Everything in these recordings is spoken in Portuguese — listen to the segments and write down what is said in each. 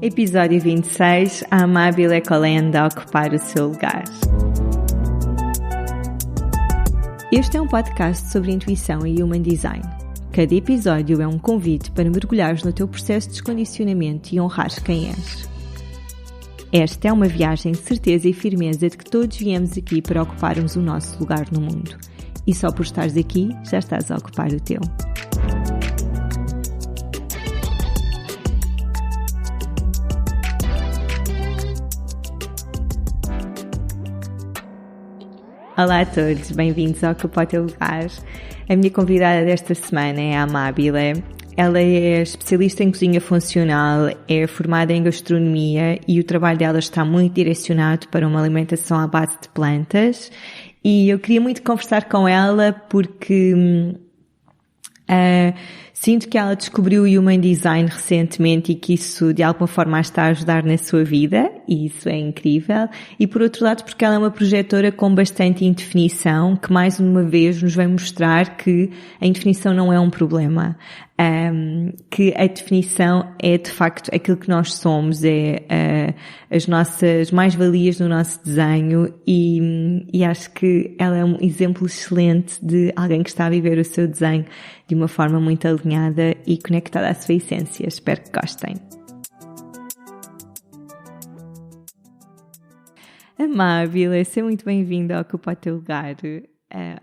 Episódio 26. A amável Ecolenda a ocupar o seu lugar. Este é um podcast sobre intuição e human design. Cada episódio é um convite para mergulhares no teu processo de descondicionamento e honrares quem és. Esta é uma viagem de certeza e firmeza de que todos viemos aqui para ocuparmos o nosso lugar no mundo. E só por estares aqui, já estás a ocupar o teu. Olá a todos, bem-vindos ao Ocupa o Teu Lugar. A minha convidada desta semana é a Amábile. Ela é especialista em cozinha funcional, é formada em gastronomia e o trabalho dela está muito direcionado para uma alimentação à base de plantas. E eu queria muito conversar com ela porque sinto que ela descobriu o Human Design recentemente e que isso de alguma forma a está a ajudar na sua vida, e isso é incrível. E por outro lado porque ela é uma projetora com bastante indefinição, que mais uma vez nos vai mostrar que a indefinição não é um problema. Que a definição é de facto aquilo que nós somos, é as nossas mais-valias no nosso desenho e acho que ela é um exemplo excelente de alguém que está a viver o seu desenho de uma forma muito alinhada e conectada à sua essência. Espero que gostem. Amável, seja muito bem-vinda ao Ocupa o Teu Lugar.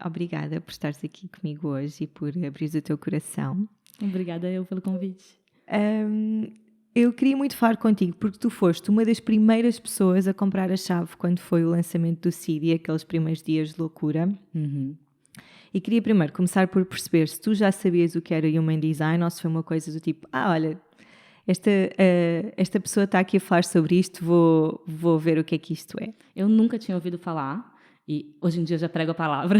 Obrigada por estares aqui comigo hoje e por abrir o teu coração. Obrigada eu pelo convite. Eu queria muito falar contigo porque tu foste uma das primeiras pessoas a comprar a chave quando foi o lançamento do Seed, aqueles primeiros dias de loucura. Uhum. E queria primeiro começar por perceber se tu já sabias o que era Human Design ou se foi uma coisa do tipo, olha, esta pessoa está aqui a falar sobre isto, vou ver o que é que isto é. Eu nunca tinha ouvido falar. E hoje em dia eu já prego a palavra,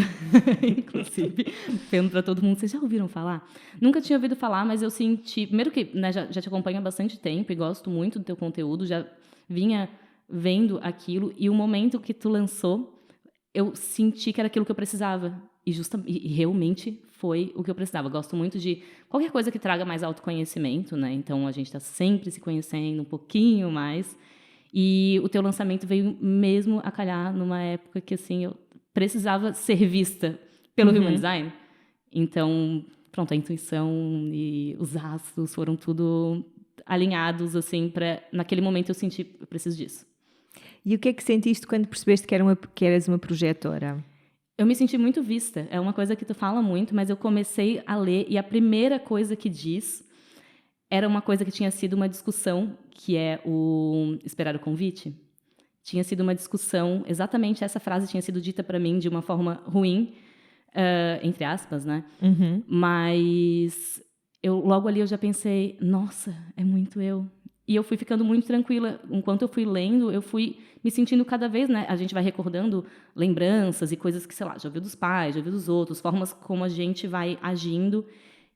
inclusive, perguntando para todo mundo, vocês já ouviram falar? Nunca tinha ouvido falar, mas eu senti... Primeiro que já te acompanho há bastante tempo e gosto muito do teu conteúdo, já vinha vendo aquilo, e o momento que tu lançou, eu senti que era aquilo que eu precisava. E realmente foi o que eu precisava. Gosto muito de qualquer coisa que traga mais autoconhecimento, né? Então, a gente está sempre se conhecendo um pouquinho mais. E o teu lançamento veio mesmo a calhar numa época que, assim, eu precisava ser vista pelo Human Design. Então, pronto, a intuição e os astros foram tudo alinhados, assim, naquele momento eu senti, eu preciso disso. E o que é que sentiste quando percebeste que eras uma projetora? Eu me senti muito vista. É uma coisa que tu fala muito, mas eu comecei a ler e a primeira coisa que diz era uma coisa que tinha sido uma discussão, que é o esperar o convite. Tinha sido uma discussão, exatamente essa frase tinha sido dita para mim de uma forma ruim, entre aspas, né? Uhum. Mas logo ali eu já pensei, nossa, é muito eu. E eu fui ficando muito tranquila. Enquanto eu fui lendo, eu fui me sentindo cada vez, né? A gente vai recordando lembranças e coisas que, sei lá, já ouviu dos pais, já ouviu dos outros, formas como a gente vai agindo.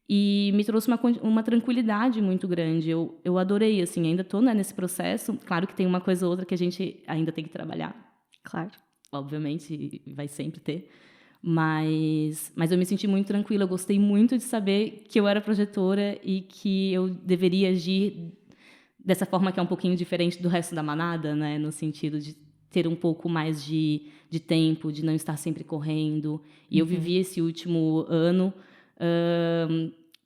E me trouxe uma tranquilidade muito grande. Eu adorei, assim, ainda estou, né, nesse processo. Claro que tem uma coisa ou outra que a gente ainda tem que trabalhar. Claro. Obviamente, vai sempre ter. Mas eu me senti muito tranquila. Eu gostei muito de saber que eu era projetora e que eu deveria agir dessa forma que é um pouquinho diferente do resto da manada, né, no sentido de ter um pouco mais de tempo, de não estar sempre correndo. E eu vivi esse último ano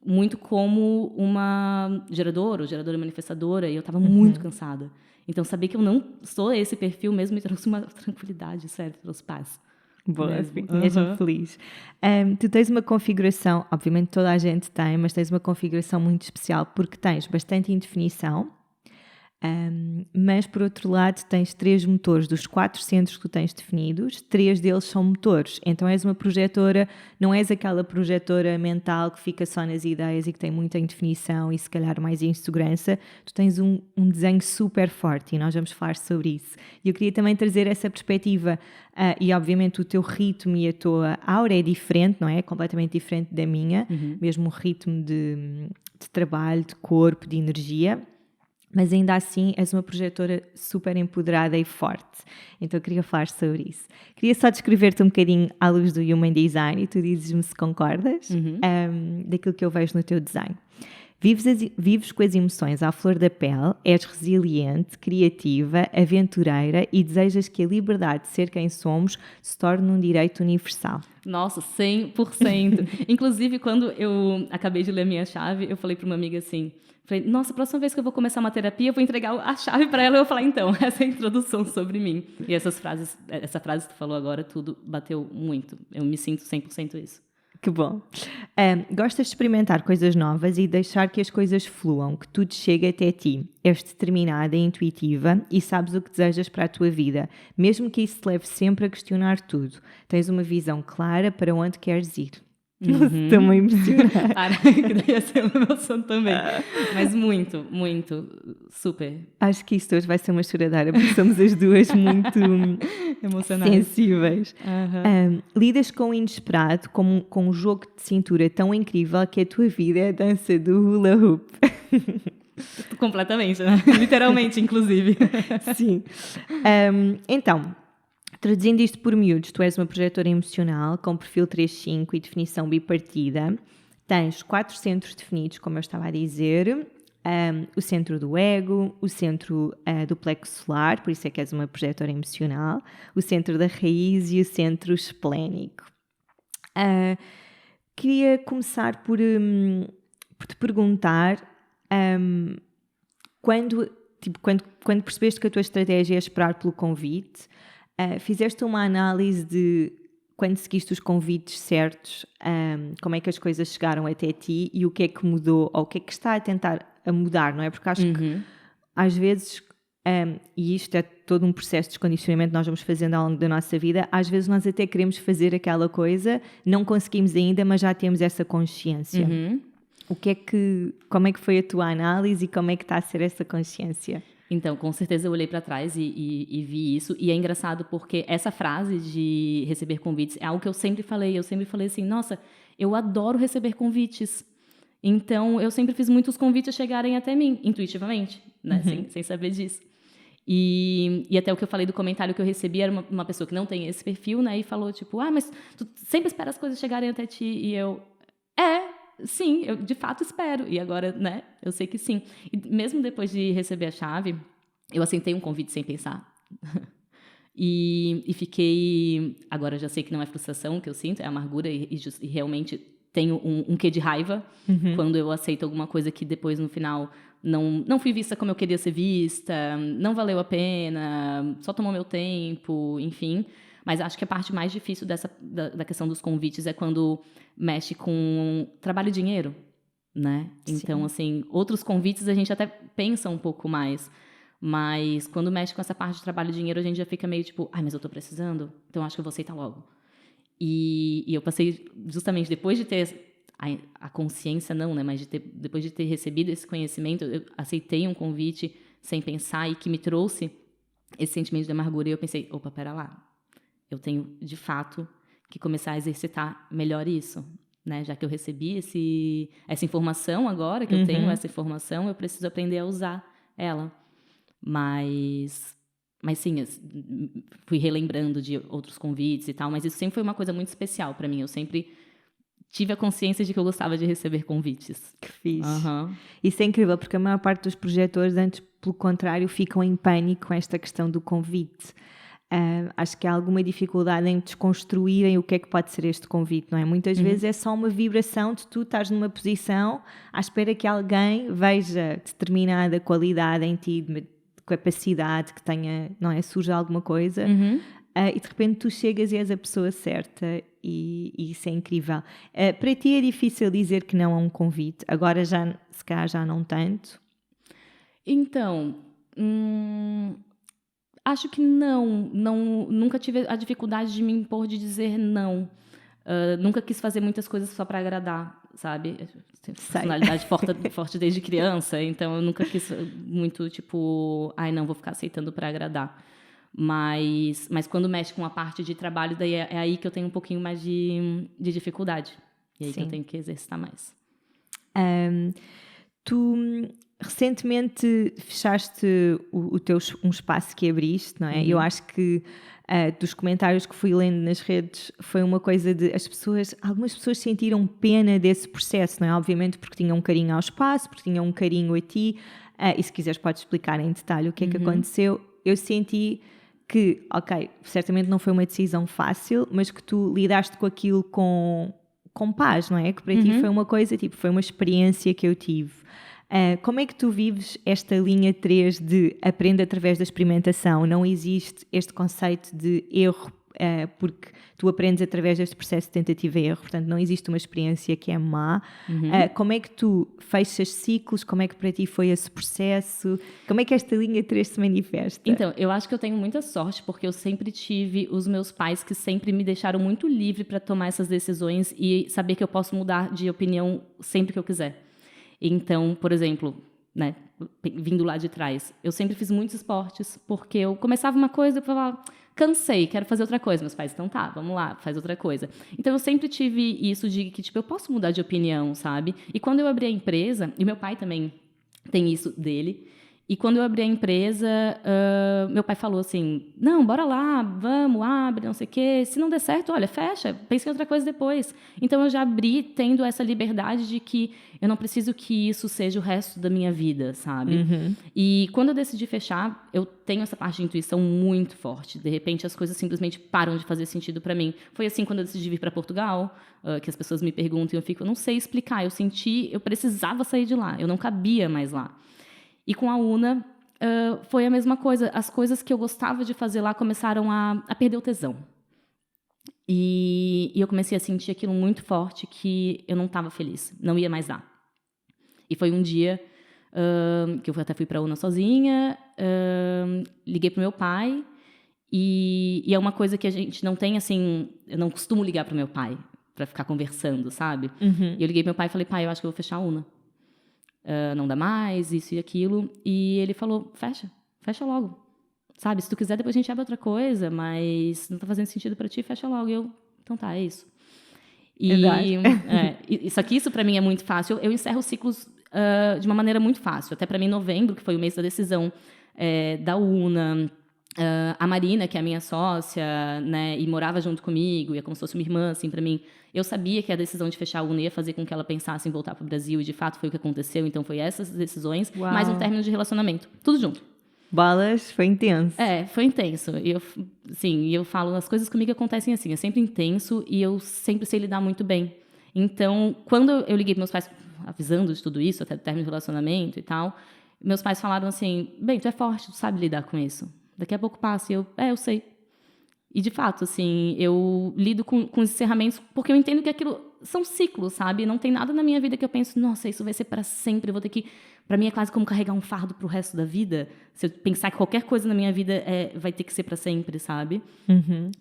muito como uma geradora manifestadora, e eu estava muito cansada. Então, saber que eu não sou esse perfil mesmo me trouxe uma tranquilidade, sério, trouxe paz. Boa, mesmo feliz. Tu tens uma configuração, obviamente toda a gente tem, mas tens uma configuração muito especial porque tens bastante indefinição, mas por outro lado tens 3 motores dos 4 centros que tu tens definidos, 3 deles são motores, então és uma projetora, não és aquela projetora mental que fica só nas ideias e que tem muita indefinição e se calhar mais insegurança. Tu tens um desenho super forte e nós vamos falar sobre isso. E eu queria também trazer essa perspectiva e obviamente o teu ritmo e a tua aura é diferente, não é? É completamente diferente da minha, mesmo o ritmo de trabalho, de corpo, de energia. Mas ainda assim és uma projetora super empoderada e forte. Então eu queria falar sobre isso. Queria só descrever-te um bocadinho à luz do Human Design e tu dizes-me se concordas daquilo que eu vejo no teu design. Vives com as emoções à flor da pele, és resiliente, criativa, aventureira e desejas que a liberdade de ser quem somos se torne um direito universal. Nossa, 100%. Inclusive, quando eu acabei de ler minha chave, eu falei para uma amiga assim, falei, nossa, a próxima vez que eu vou começar uma terapia, eu vou entregar a chave para ela e eu vou falar, então, essa é a introdução sobre mim. E essa frase que tu falou agora, tudo bateu muito. Eu me sinto 100% isso. Que bom. Gostas de experimentar coisas novas e deixar que as coisas fluam, que tudo chegue até ti. És determinada e intuitiva e sabes o que desejas para a tua vida, mesmo que isso te leve sempre a questionar tudo. Tens uma visão clara para onde queres ir. Estou-me a emocionar. Que daí ia ser uma emoção também. Mas muito, muito, super. Acho que isto hoje vai ser uma choradeira, porque somos as duas muito sensíveis. Lidas com o inesperado, com um jogo de cintura tão incrível que a tua vida é a dança do hula hoop. Completamente, né? Literalmente, inclusive. Sim. Então, traduzindo isto por miúdos, tu és uma projetora emocional com perfil 3.5 e definição bipartida. Tens 4 centros definidos, como eu estava a dizer. O centro do ego, o centro do plexo solar, por isso é que és uma projetora emocional, o centro da raiz e o centro esplénico. Queria começar por te perguntar quando percebeste que a tua estratégia é esperar pelo convite, fizeste uma análise de quando seguiste os convites certos, como é que as coisas chegaram até ti e o que é que mudou ou o que é que está a tentar a mudar, não é? Porque acho que às vezes, e isto é todo um processo de descondicionamento que nós vamos fazendo ao longo da nossa vida, às vezes nós até queremos fazer aquela coisa, não conseguimos ainda, mas já temos essa consciência. Como é que foi a tua análise e como é que está a ser essa consciência? Então, com certeza eu olhei para trás e vi isso. E é engraçado porque essa frase de receber convites é algo que eu sempre falei. Eu sempre falei assim, nossa, eu adoro receber convites. Então, eu sempre fiz muitos convites chegarem até mim, intuitivamente, né? Sem saber disso. E até o que eu falei do comentário que eu recebi era uma pessoa que não tem esse perfil, né? E falou, tipo, mas tu sempre espera as coisas chegarem até ti. E eu, sim, eu de fato espero. E agora, né, eu sei que sim. E mesmo depois de receber a chave, eu aceitei um convite sem pensar. E fiquei... Agora já sei que não é frustração que eu sinto, é amargura e realmente tenho um quê de raiva quando eu aceito alguma coisa que depois, no final, não fui vista como eu queria ser vista, não valeu a pena, só tomou meu tempo, enfim... Mas acho que a parte mais difícil da questão dos convites é quando mexe com trabalho e dinheiro, né? Então, assim, outros convites a gente até pensa um pouco mais. Mas quando mexe com essa parte de trabalho e dinheiro, a gente já fica meio tipo, mas eu tô precisando, então acho que eu vou aceitar logo. E eu passei, justamente depois de ter a consciência, não, né? Mas depois de ter recebido esse conhecimento, eu aceitei um convite sem pensar e que me trouxe esse sentimento de amargura. E eu pensei, opa, pera lá. Eu tenho, de fato, que começar a exercitar melhor isso, né? Já que eu recebi essa informação agora, que eu tenho essa informação, eu preciso aprender a usar ela. Mas sim, eu fui relembrando de outros convites e tal, mas isso sempre foi uma coisa muito especial para mim. Eu sempre tive a consciência de que eu gostava de receber convites. Que fixe. Isso é incrível, porque a maior parte dos projetores, antes, pelo contrário, ficam em pânico com esta questão do convite. Acho que há alguma dificuldade em desconstruírem o que é que pode ser este convite, não é? Muitas vezes é só uma vibração de tu estás numa posição à espera que alguém veja determinada qualidade em ti, de capacidade que tenha, não é? Surja alguma coisa e de repente tu chegas e és a pessoa certa e isso é incrível. Para ti é difícil dizer que não a um convite, agora já, se calhar já não tanto? Então... Acho que nunca tive a dificuldade de me impor, de dizer não. Nunca quis fazer muitas coisas só para agradar, sabe? Tenho personalidade forte desde criança, então eu nunca quis muito, tipo, não, vou ficar aceitando para agradar. Mas quando mexe com a parte de trabalho, daí é aí que eu tenho um pouquinho mais de dificuldade. E aí que eu tenho que exercitar mais. Tu recentemente fechaste um espaço que abriste, não é? Eu acho que dos comentários que fui lendo nas redes foi uma coisa de algumas pessoas sentiram pena desse processo, não é? Obviamente porque tinham um carinho ao espaço, porque tinham um carinho a ti, e se quiseres podes explicar em detalhe o que é que aconteceu. Eu senti que, ok, certamente não foi uma decisão fácil, mas que tu lidaste com aquilo com paz, não é? Que para ti foi uma coisa, tipo, foi uma experiência que eu tive. Como é que tu vives esta linha 3 de aprende através da experimentação? Não existe este conceito de erro, porque tu aprendes através deste processo de tentativa e erro, portanto não existe uma experiência que é má. Como é que tu fechas ciclos? Como é que para ti foi esse processo? Como é que esta linha 3 se manifesta? Então, eu acho que eu tenho muita sorte, porque eu sempre tive os meus pais que sempre me deixaram muito livre para tomar essas decisões e saber que eu posso mudar de opinião sempre que eu quiser. Então, por exemplo, né, vindo lá de trás, eu sempre fiz muitos esportes, porque eu começava uma coisa e falava, cansei, quero fazer outra coisa. Meus pais, então tá, vamos lá, faz outra coisa. Então, eu sempre tive isso de que, tipo, eu posso mudar de opinião, sabe? E quando eu abri a empresa, e meu pai também tem isso dele, e quando eu abri a empresa, meu pai falou assim, não, bora lá, vamos, abre, não sei o quê. Se não der certo, olha, fecha, pensa em outra coisa depois. Então, eu já abri tendo essa liberdade de que eu não preciso que isso seja o resto da minha vida, sabe? E quando eu decidi fechar, eu tenho essa parte de intuição muito forte. De repente, as coisas simplesmente param de fazer sentido para mim. Foi assim quando eu decidi vir para Portugal, que as pessoas me perguntam e eu não sei explicar. Eu precisava sair de lá, eu não cabia mais lá. E com a Una, foi a mesma coisa. As coisas que eu gostava de fazer lá começaram a perder o tesão. E eu comecei a sentir aquilo muito forte, que eu não estava feliz, não ia mais dar. E foi um dia que eu até fui para a Una sozinha, liguei para o meu pai, e é uma coisa que a gente não tem, assim, eu não costumo ligar para o meu pai para ficar conversando, sabe? E eu liguei para o meu pai e falei, pai, eu acho que eu vou fechar a Una. Não dá mais, isso e aquilo. E ele falou, fecha logo. Sabe, se tu quiser, depois a gente abre outra coisa, mas não tá fazendo sentido pra ti, fecha logo. Então tá, é isso. Só que isso pra mim é muito fácil. Eu encerro ciclos de uma maneira muito fácil. Até pra mim, novembro, que foi o mês da decisão da Una, a Marina, que é a minha sócia, né, e morava junto comigo, e é como se fosse uma irmã, assim, para mim. Eu sabia que a decisão de fechar a Una ia fazer com que ela pensasse em voltar para o Brasil, e de fato foi o que aconteceu. Então, foi essas decisões, mais um término de relacionamento. Tudo junto. Balas, foi intenso. Foi intenso. E eu falo, as coisas comigo acontecem assim, é sempre intenso e eu sempre sei lidar muito bem. Então, quando eu liguei para meus pais, avisando de tudo isso, até o término de relacionamento e tal, meus pais falaram assim, bem, tu é forte, tu sabe lidar com isso. Daqui a pouco passa. E eu sei. E, de fato, assim, eu lido com os encerramentos porque eu entendo que aquilo são ciclos, sabe? Não tem nada na minha vida que eu penso, nossa, isso vai ser para sempre, eu vou ter que... Para mim é quase como carregar um fardo pro resto da vida. Se eu pensar que qualquer coisa na minha vida vai ter que ser para sempre, sabe?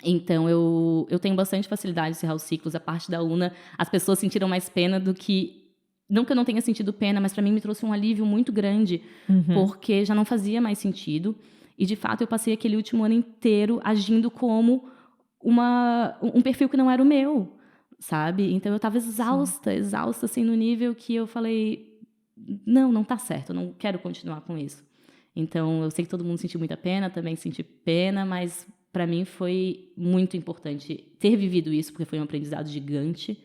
Então, eu tenho bastante facilidade de encerrar os ciclos. A parte da Una, as pessoas sentiram mais pena do que... Não que eu não tenha sentido pena, mas para mim me trouxe um alívio muito grande, porque já não fazia mais sentido. E, de fato, eu passei aquele último ano inteiro agindo como um perfil que não era o meu, sabe? Então, eu estava exausta, assim, no nível que eu falei, não tá certo, eu não quero continuar com isso. Então, eu sei que todo mundo sentiu muita pena, também senti pena, mas, para mim, foi muito importante ter vivido isso, porque foi um aprendizado gigante,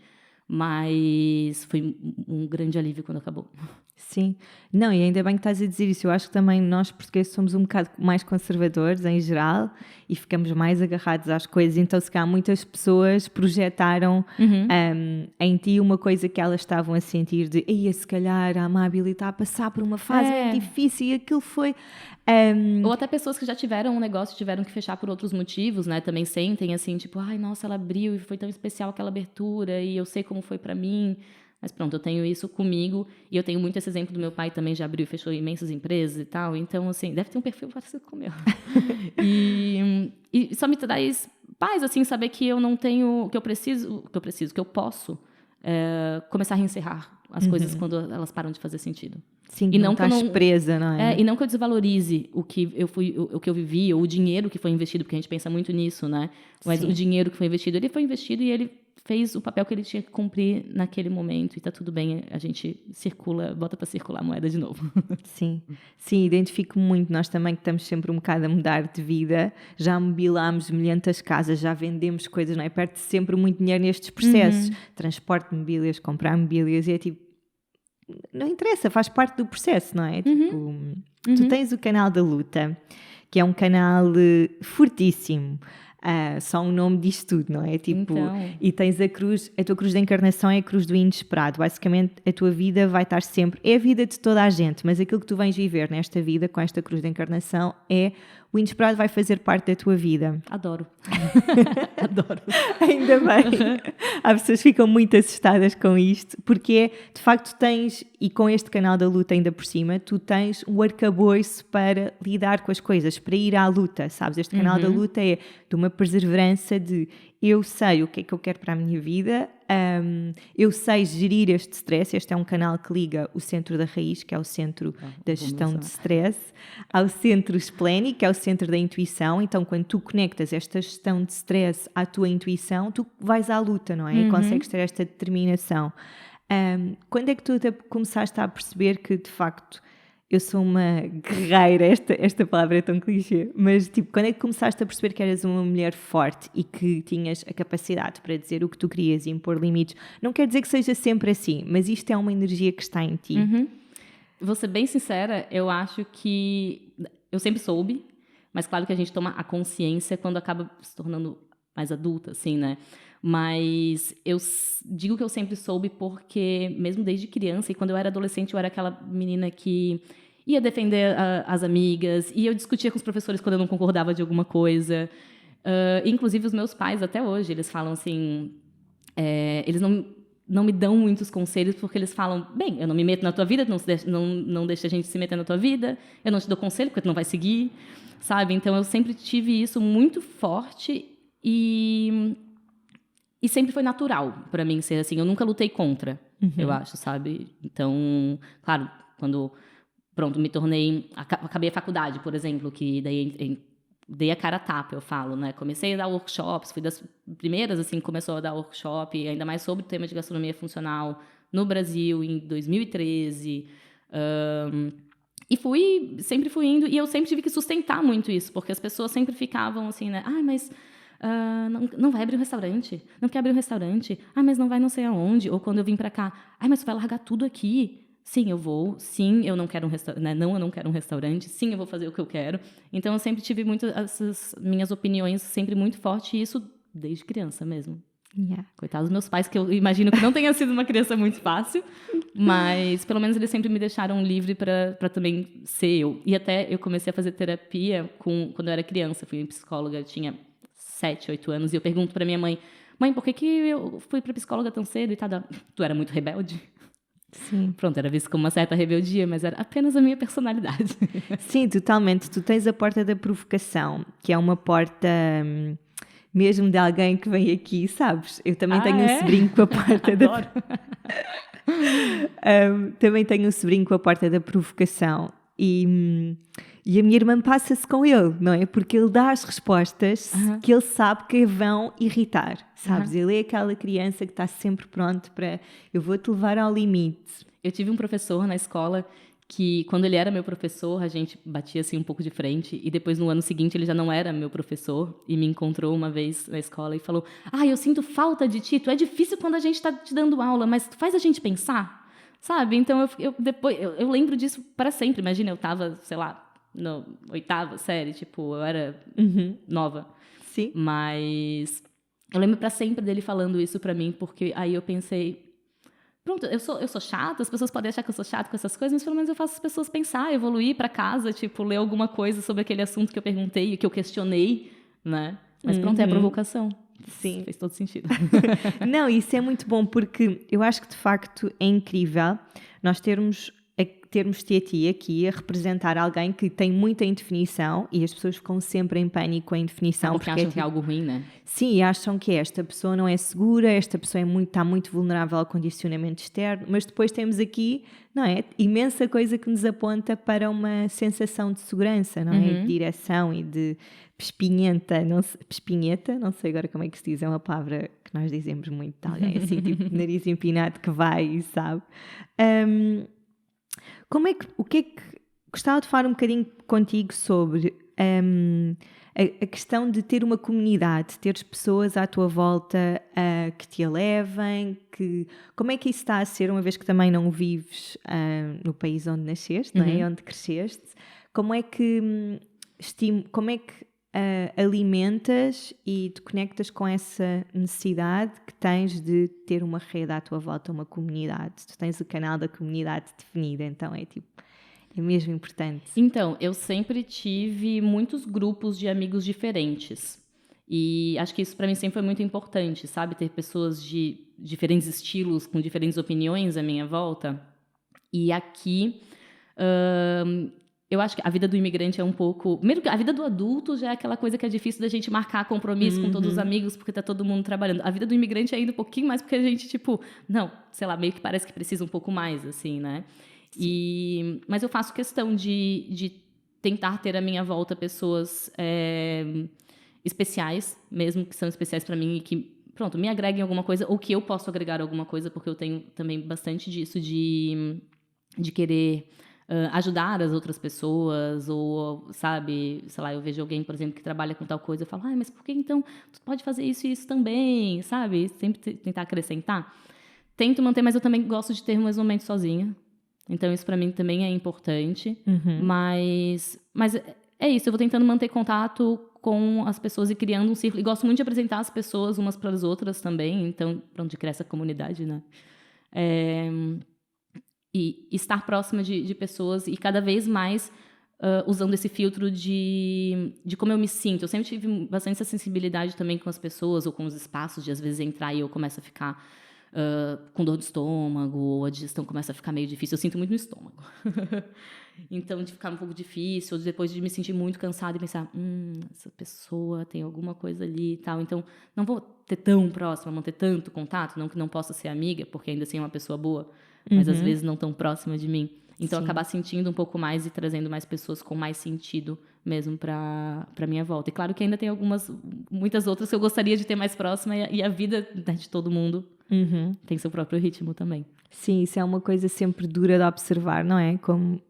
mas foi um grande alívio quando acabou. Sim. Não, e ainda bem que estás a dizer isso. Eu acho que também nós, portugueses, somos um bocado mais conservadores, em geral, e ficamos mais agarrados às coisas. Então, se calhar, muitas pessoas projetaram em ti uma coisa que elas estavam a sentir de se calhar a Amábile está a passar por uma fase muito difícil e aquilo foi... Ou até pessoas que já tiveram um negócio e tiveram que fechar por outros motivos, né? Também sentem assim, tipo, ai, nossa, ela abriu e foi tão especial aquela abertura e eu sei como foi pra mim. Mas pronto, eu tenho isso comigo e eu tenho muito esse exemplo do meu pai também, já abriu e fechou imensas empresas e tal. Então, assim, deve ter um perfil parecido com o meu. e só me traz paz, assim, saber que eu não tenho, que eu posso começar a reencerrar as coisas quando elas param de fazer sentido. Sim, que não estás presa, não é? E não que eu desvalorize o que eu vivi, ou o dinheiro que foi investido, porque a gente pensa muito nisso, né? Mas o dinheiro que foi investido, ele foi investido e ele fez o papel que ele tinha que cumprir naquele momento e tá tudo bem, a gente circula, bota para circular a moeda de novo. Sim, sim, identifico muito. Nós também que estamos sempre um bocado a mudar de vida, já mobilámos milhentas casas, já vendemos coisas, não é? Perde sempre muito dinheiro nestes processos. Transporte de mobílias, comprar mobílias, e é tipo, não interessa, faz parte do processo, não é? Tipo, tu tens o canal da luta, que é um canal fortíssimo. Só um nome diz tudo, não é? Tipo, Então. E tens a tua cruz da encarnação é a cruz do inesperado. Basicamente, a tua vida vai estar sempre... É a vida de toda a gente, mas aquilo que tu vens viver nesta vida, com esta cruz da encarnação, é... O inesperado vai fazer parte da tua vida. Adoro. Adoro. Ainda bem. Há pessoas que ficam muito assustadas com isto, porque de facto tens, e com este canal da luta ainda por cima, tu tens um arcabouço para lidar com as coisas, para ir à luta, sabes? Este canal da luta é de uma perseverança de eu sei o que é que eu quero para a minha vida, eu sei gerir este stress. Este é um canal que liga o centro da raiz, que é o centro da gestão de stress, ao centro esplénico, que é o centro da intuição. Então, quando tu conectas esta gestão de stress à tua intuição, tu vais à luta, não é? E consegues ter esta determinação. Quando é que tu começaste a perceber que, de facto, eu sou uma guerreira, esta palavra é tão clichê, mas tipo, quando é que começaste a perceber que eras uma mulher forte e que tinhas a capacidade para dizer o que tu querias e impor limites? Não quer dizer que seja sempre assim, mas isto é uma energia que está em ti. Vou ser bem sincera, eu acho que eu sempre soube, mas claro que a gente toma a consciência quando acaba se tornando mais adulta, assim, né? Mas eu digo que eu sempre soube porque, mesmo desde criança, e quando eu era adolescente, eu era aquela menina que ia defender as amigas, e eu discutia com os professores quando eu não concordava de alguma coisa. Inclusive, os meus pais, até hoje, eles falam assim... eles não me dão muitos conselhos, porque eles falam, bem, eu não me meto na tua vida, não deixa a gente se meter na tua vida, eu não te dou conselho, porque tu não vai seguir, sabe? Então, eu sempre tive isso muito forte e sempre foi natural para mim ser assim. Eu nunca lutei contra, eu acho, sabe? Então, claro, quando, pronto, me tornei... Acabei a faculdade, por exemplo, que daí dei a cara a tapa, eu falo, né? Comecei a dar workshops, fui das primeiras, assim, começou a dar workshop, ainda mais sobre o tema de gastronomia funcional no Brasil, em 2013. E sempre fui indo, e eu sempre tive que sustentar muito isso, porque as pessoas sempre ficavam assim, né? Mas... não vai abrir um restaurante, não quer abrir um restaurante, mas não vai não sei aonde, ou quando eu vim pra cá, mas tu vai largar tudo aqui. Sim, eu vou, sim, eu não quero um restaurante, né? Não, eu não quero um restaurante, sim, eu vou fazer o que eu quero. Então eu sempre tive muito essas minhas opiniões sempre muito fortes, e isso desde criança mesmo. Coitados dos meus pais, que eu imagino que não tenha sido uma criança muito fácil, mas pelo menos eles sempre me deixaram livre para também ser eu. E até eu comecei a fazer terapia quando eu era criança, fui psicóloga, eu tinha 7, 8 anos, e eu pergunto para minha mãe, por que eu fui para psicóloga tão cedo e tal? Tu era muito rebelde? Sim. Pronto, era visto como uma certa rebeldia, mas era apenas a minha personalidade. Sim, totalmente. Tu tens a porta da provocação, que é uma porta mesmo de alguém que vem aqui, sabes? Eu também tenho um sobrinho com a porta da... também tenho um sobrinho com a porta da provocação. E a minha irmã passa-se com ele, não é? Porque ele dá as respostas que ele sabe que vão irritar, sabes? Ele é aquela criança que está sempre pronto para... Eu vou-te levar ao limite. Eu tive um professor na escola que, quando ele era meu professor, a gente batia assim um pouco de frente, e depois, no ano seguinte, ele já não era meu professor, e me encontrou uma vez na escola e falou, eu sinto falta de ti, tu é difícil quando a gente está te dando aula, mas tu faz a gente pensar, sabe? Então, eu lembro disso para sempre. Imagina, eu estava, sei lá, na 8ª série, tipo, eu era nova. Sim. Mas eu lembro para sempre dele falando isso para mim, porque aí eu pensei, pronto, eu sou chata, as pessoas podem achar que eu sou chata com essas coisas, mas pelo menos eu faço as pessoas pensar, evoluir para casa, tipo, ler alguma coisa sobre aquele assunto que eu perguntei, que eu questionei, né? Mas pronto, é a provocação. Sim. Fez todo sentido. Não, isso é muito bom, porque eu acho que, de facto, é incrível nós termos-te a ti aqui a representar alguém que tem muita indefinição, e as pessoas ficam sempre em pânico com a indefinição. Porque acham que é algo ruim, né? Sim, acham que esta pessoa não é segura, esta pessoa está muito vulnerável ao condicionamento externo, mas depois temos aqui, não é? Imensa coisa que nos aponta para uma sensação de segurança, não é? De direção e de pespinheta, não sei agora como é que se diz, é uma palavra que que nós dizemos muito de alguém, assim, tipo, nariz empinado que vai e sabe. O que é que gostava de falar um bocadinho contigo sobre a questão de ter uma comunidade, teres pessoas à tua volta que te elevem, como é que isso está a ser, uma vez que também não vives no país onde nasceste, não é? Onde cresceste, como é que alimentas e te conectas com essa necessidade que tens de ter uma rede à tua volta, uma comunidade? Tu tens o canal da comunidade definido, então é mesmo importante. Então, eu sempre tive muitos grupos de amigos diferentes. E acho que isso para mim sempre foi muito importante, sabe? Ter pessoas de diferentes estilos, com diferentes opiniões à minha volta. E aqui, eu acho que a vida do imigrante é um pouco... Primeiro, a vida do adulto já é aquela coisa que é difícil da gente marcar compromisso com todos os amigos, porque tá todo mundo trabalhando. A vida do imigrante é ainda um pouquinho mais, porque a gente, tipo... Não, sei lá, meio que parece que precisa um pouco mais, assim, né? Mas eu faço questão de tentar ter à minha volta pessoas especiais, mesmo que são especiais para mim e que, pronto, me agreguem alguma coisa, ou que eu posso agregar alguma coisa, porque eu tenho também bastante disso de querer ajudar as outras pessoas, ou, sabe, sei lá, eu vejo alguém, por exemplo, que trabalha com tal coisa, eu falo, mas por que então tu pode fazer isso e isso também, sabe? Sempre tentar acrescentar. Tento manter, mas eu também gosto de ter meus momentos sozinha. Então, isso para mim também é importante. Mas é isso, eu vou tentando manter contato com as pessoas e criando um círculo. E gosto muito de apresentar as pessoas umas para as outras também. Então, para onde cresce a comunidade, né? E estar próxima de pessoas e cada vez mais usando esse filtro de como eu me sinto. Eu sempre tive bastante essa sensibilidade também com as pessoas ou com os espaços, de às vezes entrar e eu começo a ficar... com dor de estômago, ou a digestão começa a ficar meio difícil. Eu sinto muito no estômago. Então, de ficar um pouco difícil, ou depois de me sentir muito cansada e pensar, essa pessoa tem alguma coisa ali e tal. Então, não vou ter tão próxima, manter tanto contato, não que não possa ser amiga, porque ainda assim é uma pessoa boa, mas às vezes não tão próxima de mim. Então, acabar sentindo um pouco mais e trazendo mais pessoas com mais sentido mesmo para minha volta. E claro que ainda tem muitas outras que eu gostaria de ter mais próxima, e a vida, né, de todo mundo tem seu próprio ritmo também. Sim, isso é uma coisa sempre dura de observar, não é? Como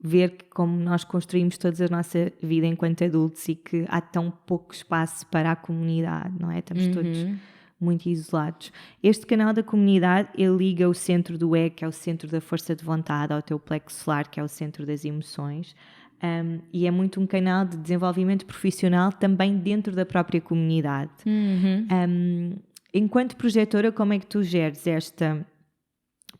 ver como nós construímos toda a nossa vida enquanto adultos e que há tão pouco espaço para a comunidade, não é? Estamos todos muito isolados. Este canal da comunidade, ele liga o centro do ego, que é o centro da força de vontade, ao teu plexo solar, que é o centro das emoções. E é muito um canal de desenvolvimento profissional também dentro da própria comunidade. Enquanto projetora, como é que tu geres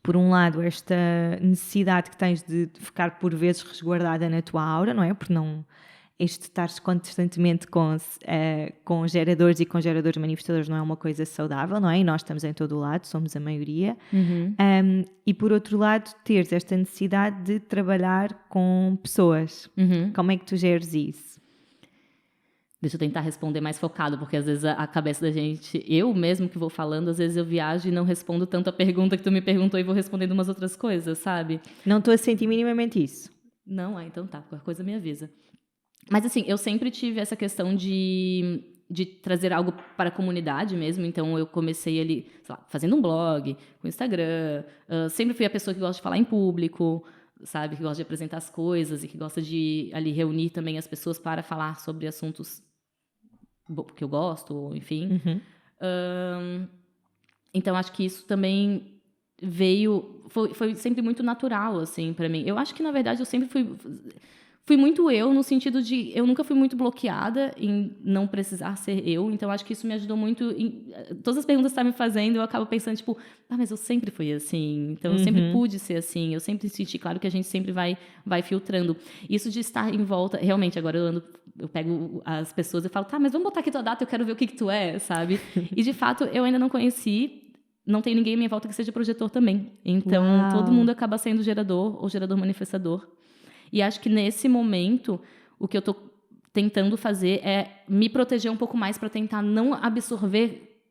por um lado, esta necessidade que tens de ficar por vezes resguardada na tua aura, não é? Porque não estares constantemente com geradores e com geradores manifestadores não é uma coisa saudável, não é? E nós estamos em todo o lado, somos a maioria. E por outro lado, teres esta necessidade de trabalhar com pessoas. Como é que tu geres isso? Deixa eu tentar responder mais focado, porque às vezes a cabeça da gente, eu mesmo que vou falando, às vezes eu viajo e não respondo tanto a pergunta que tu me perguntou e vou respondendo umas outras coisas, sabe? Não estou a sentir minimamente isso. Não, então tá, qualquer coisa me avisa. Mas assim, eu sempre tive essa questão de trazer algo para a comunidade mesmo, então eu comecei ali, sei lá, fazendo um blog, com Instagram, sempre fui a pessoa que gosta de falar em público, sabe, que gosta de apresentar as coisas e que gosta de ali reunir também as pessoas para falar sobre assuntos que eu gosto, enfim. Então, acho que isso também foi sempre muito natural, assim, para mim. Eu acho que, na verdade, eu sempre fui muito eu, no sentido de... Eu nunca fui muito bloqueada em não precisar ser eu, então acho que isso me ajudou muito. Todas as perguntas que você está me fazendo, eu acabo pensando, tipo, mas eu sempre fui assim, então eu sempre pude ser assim, eu sempre senti, claro que a gente sempre vai filtrando. Isso de estar em volta, realmente, agora eu pego as pessoas e falo, mas vamos botar aqui tua data, eu quero ver o que tu é, sabe? E, de fato, eu ainda não conheci, não tem ninguém à minha volta que seja projetor também. Então, todo mundo acaba sendo gerador ou gerador manifestador. E acho que nesse momento, o que eu estou tentando fazer é me proteger um pouco mais para tentar não absorver,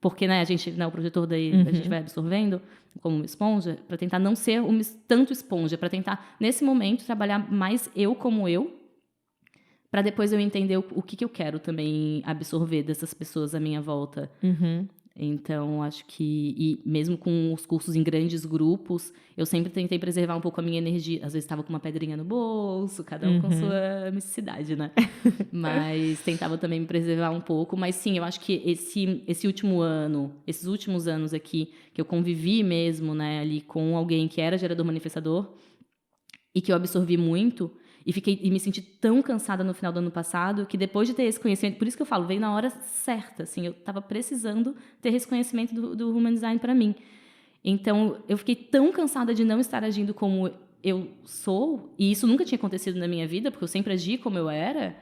porque, né, a gente, né, o projetor daí, a gente vai absorvendo como uma esponja, para tentar não ser tanto esponja, para tentar, nesse momento, trabalhar mais eu como eu, para depois eu entender o que eu quero também absorver dessas pessoas à minha volta. Então, acho que, e mesmo com os cursos em grandes grupos, eu sempre tentei preservar um pouco a minha energia. Às vezes estava com uma pedrinha no bolso, cada um com sua misticidade, né? Mas tentava também me preservar um pouco. Mas sim, eu acho que esse último ano, esses últimos anos aqui, que eu convivi mesmo, né, ali com alguém que era gerador manifestador e que eu absorvi muito, e me senti tão cansada no final do ano passado, que depois de ter esse conhecimento, por isso que eu falo, veio na hora certa, assim, eu estava precisando ter esse conhecimento do Human Design para mim. Então, eu fiquei tão cansada de não estar agindo como eu sou, e isso nunca tinha acontecido na minha vida, porque eu sempre agi como eu era,